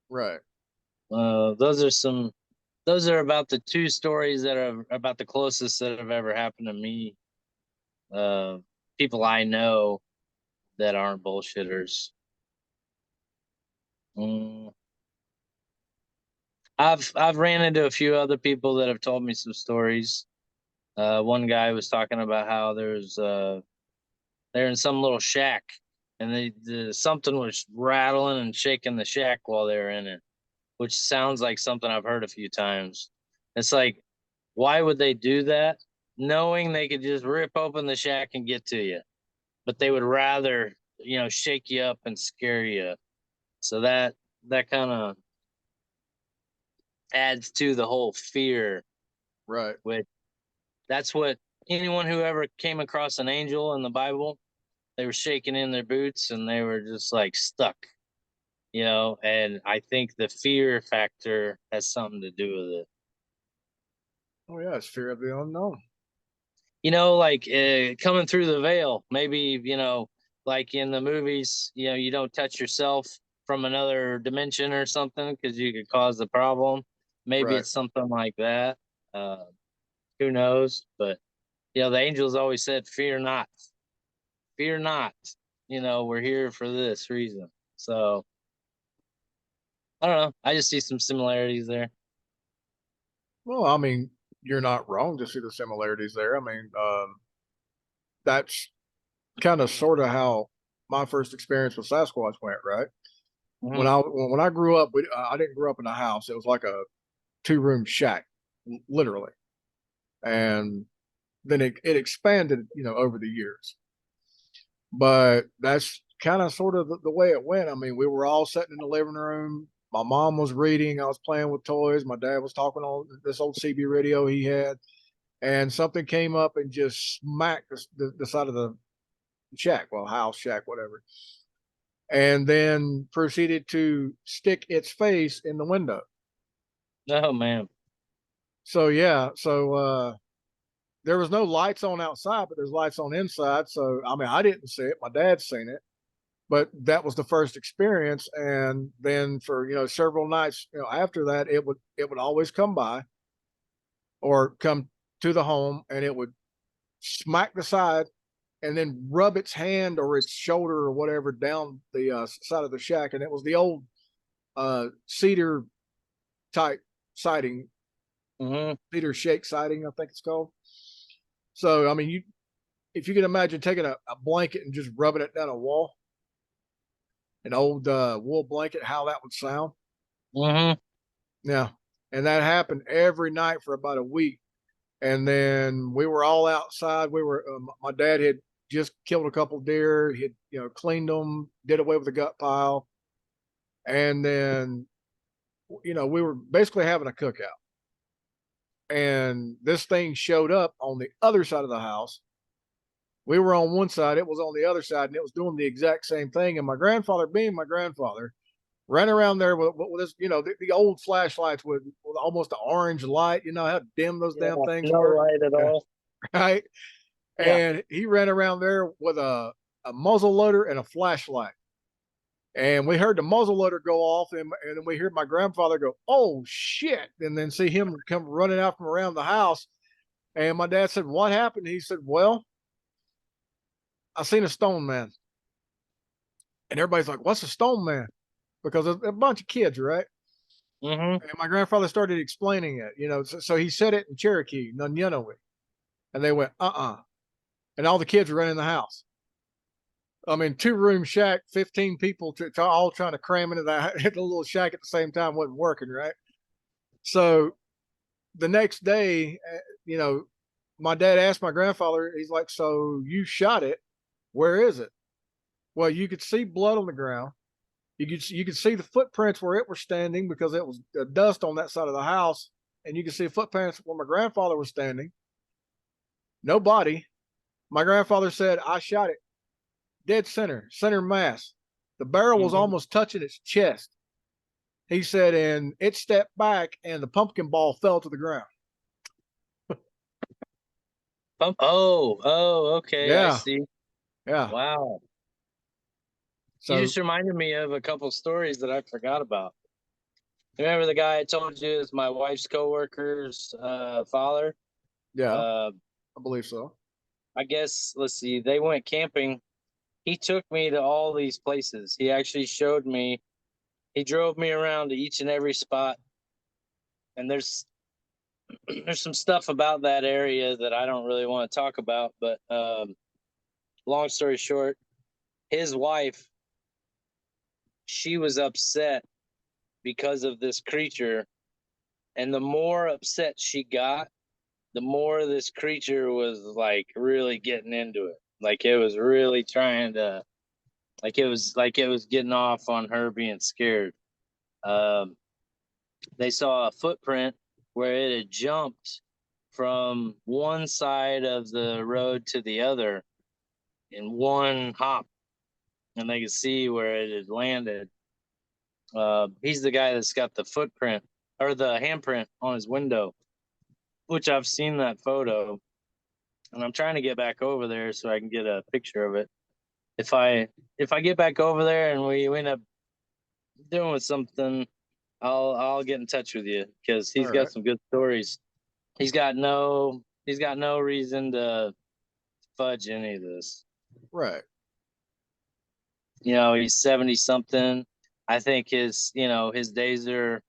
Right. those are some. Those are about the two stories that are about the closest that have ever happened to me. Uh, People I know that aren't bullshitters. Mm. I've ran into a few other people that have told me some stories. One guy was talking about how they're in some little shack, and something was rattling and shaking the shack while they were in it, which sounds like something I've heard a few times. It's like, why would they do that, knowing they could just rip open the shack and get to you? But they would rather, shake you up and scare you. So that kind of adds to the whole fear, Right. which that's what anyone who ever came across an angel in the Bible, they were shaking in their boots and they were just like stuck, and I think the fear factor has something to do with it. Oh yeah, it's fear of the unknown. Like coming through the veil, maybe, like in the movies, you don't touch yourself from another dimension or something because you could cause the problem. Maybe Right. it's something like that. Uh, who knows? But, the angels always said, fear not, fear not. We're here for this reason. So I don't know. I just see some similarities there. Well, I mean, you're not wrong to see the similarities there. I mean, that's kind of sort of how my first experience with Sasquatch went, right? Hmm. When I grew up, I didn't grow up in a house. It was like a two-room shack, literally, and then it expanded, over the years. But that's kind of sort of the way it went. I mean, we were all sitting in the living room. My mom was reading. I was playing with toys. My dad was talking on this old CB radio he had, and something came up and just smacked the side of the shack, well, house, shack, whatever, and then proceeded to stick its face in the window. Oh man. So yeah, there was no lights on outside, but there's lights on inside. So I mean, I didn't see it. My dad's seen it, but that was the first experience. And then for several nights, after that, it would always come by or come to the home, and it would smack the side and then rub its hand or its shoulder or whatever down the side of the shack. And it was the old cedar type siding, Hmm. cedar shake siding, I think it's called. So I mean, if you can imagine taking a blanket and just rubbing it down a wall, an old wool blanket, how that would sound. Hmm. Yeah, and that happened every night for about a week. And then we were all outside. My dad had just killed a couple deer. He'd cleaned them, did away with the gut pile, and then we were basically having a cookout. And this thing showed up on the other side of the house. We were on one side, it was on the other side, and it was doing the exact same thing. And my grandfather, being my grandfather, ran around there with this, the old flashlights with almost an orange light. You know how dim those Yeah. damn things No were, light at all. right? Yeah. And he ran around there with a muzzle loader and a flashlight. And we heard the muzzle loader go off, and then we heard my grandfather go, "Oh shit!" And then see him come running out from around the house. And my dad said, "What happened?" He said, "Well, I seen a stone man." And everybody's like, "What's a stone man?" Because a bunch of kids, right? Hmm. And my grandfather started explaining it, so he said it in Cherokee, Nunyenawi. And they went, and all the kids were running in the house. I mean, two-room shack, 15 people all trying to cram into the little shack at the same time wasn't working, right? So the next day, my dad asked my grandfather, he's like, "So you shot it. Where is it?" Well, you could see blood on the ground. You could see the footprints where it was standing because it was dust on that side of the house, and you could see footprints where my grandfather was standing. No body. My grandfather said, "I shot it dead center mass. The barrel was Hmm. almost touching its chest." He said, and it stepped back, and the pumpkin ball fell to the ground. Okay, I Yeah, see. yeah. Wow. You So just reminded me of a couple stories that I forgot about. Remember the guy I told you is my wife's coworker's father? yeah, Uh, I believe so. I guess, let's see, they went camping. He took me to all these places. He actually showed me, he drove me around to each and every spot. And there's some stuff about that area that I don't really want to talk about, but long story short, his wife, she was upset because of this creature, and the more upset she got, the more this creature was like really getting into it. Like it was really trying to, like it was getting off on her being scared. Um, they saw a footprint where it had jumped from one side of the road to the other in one hop, and they could see where it had landed. He's the guy that's got the footprint or the handprint on his window, which I've seen that photo, and I'm trying to get back over there so I can get a picture of it. If I if I get back over there and we end up doing something, I'll get in touch with you because All he's got right, some good stories. He's got no reason to fudge any of this. right. He's 70 something. I think his days are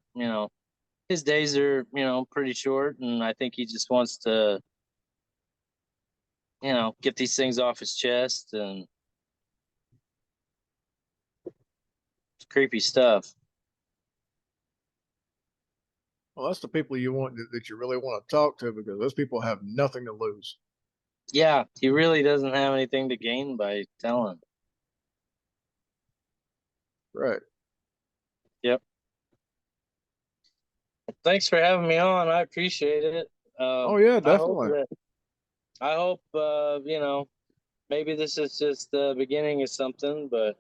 pretty short, and I think he just wants to get these things off his chest, and it's creepy stuff. Well, that's the people you want that you really want to talk to because those people have nothing to lose. Yeah, he really doesn't have anything to gain by telling. Right. Yep. Thanks for having me on. I appreciate it. Oh yeah, I hope definitely. that I hope maybe this is just the beginning of something, but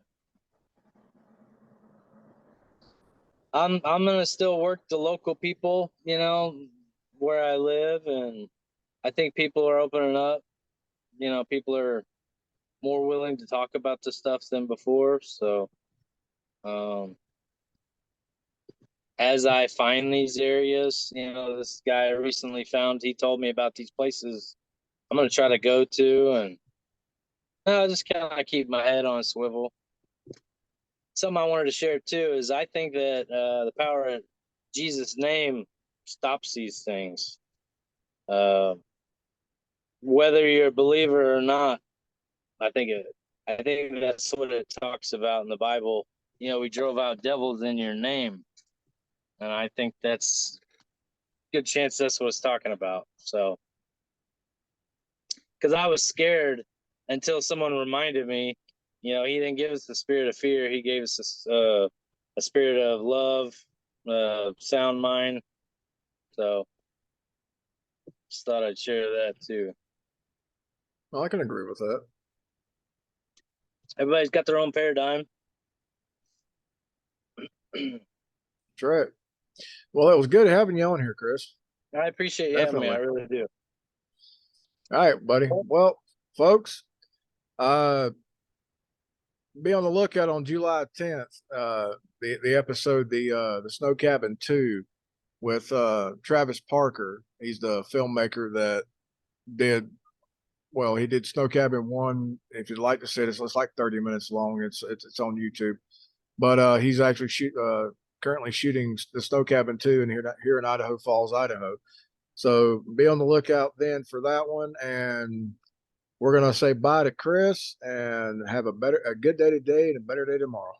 I'm gonna still work the local people, where I live, and I think people are opening up. People are more willing to talk about the stuff than before. So, um, as I find these areas, this guy I recently found, he told me about these places I'm gonna try to go to, and just kind of keep my head on a swivel. Something I wanted to share too is I think that the power of Jesus' name stops these things. Uh, whether you're a believer or not, I think it. I think that's what it talks about in the Bible. We drove out devils in your name, and I think that's a good chance that's what it's talking about. So, because I was scared until someone reminded me, he didn't give us the spirit of fear; he gave us a spirit of love, sound mind. So, just thought I'd share that too. Well, I can agree with that. Everybody's got their own paradigm. That's right. Well, it was good having you on here, Chris. I appreciate you having me. I Definitely. really do. All right, buddy. Well, folks, uh, be on the lookout on July 10th. The episode, the Snow Cabin 2 with Travis Parker. He's the filmmaker that did he did Snow Cabin 1. If you'd like to see it, it's like 30 minutes long. It's on YouTube. But he's actually currently shooting the Snow Cabin 2 here in Idaho Falls, Idaho. So be on the lookout then for that one. And we're gonna say bye to Chris and have a good day today and a better day tomorrow.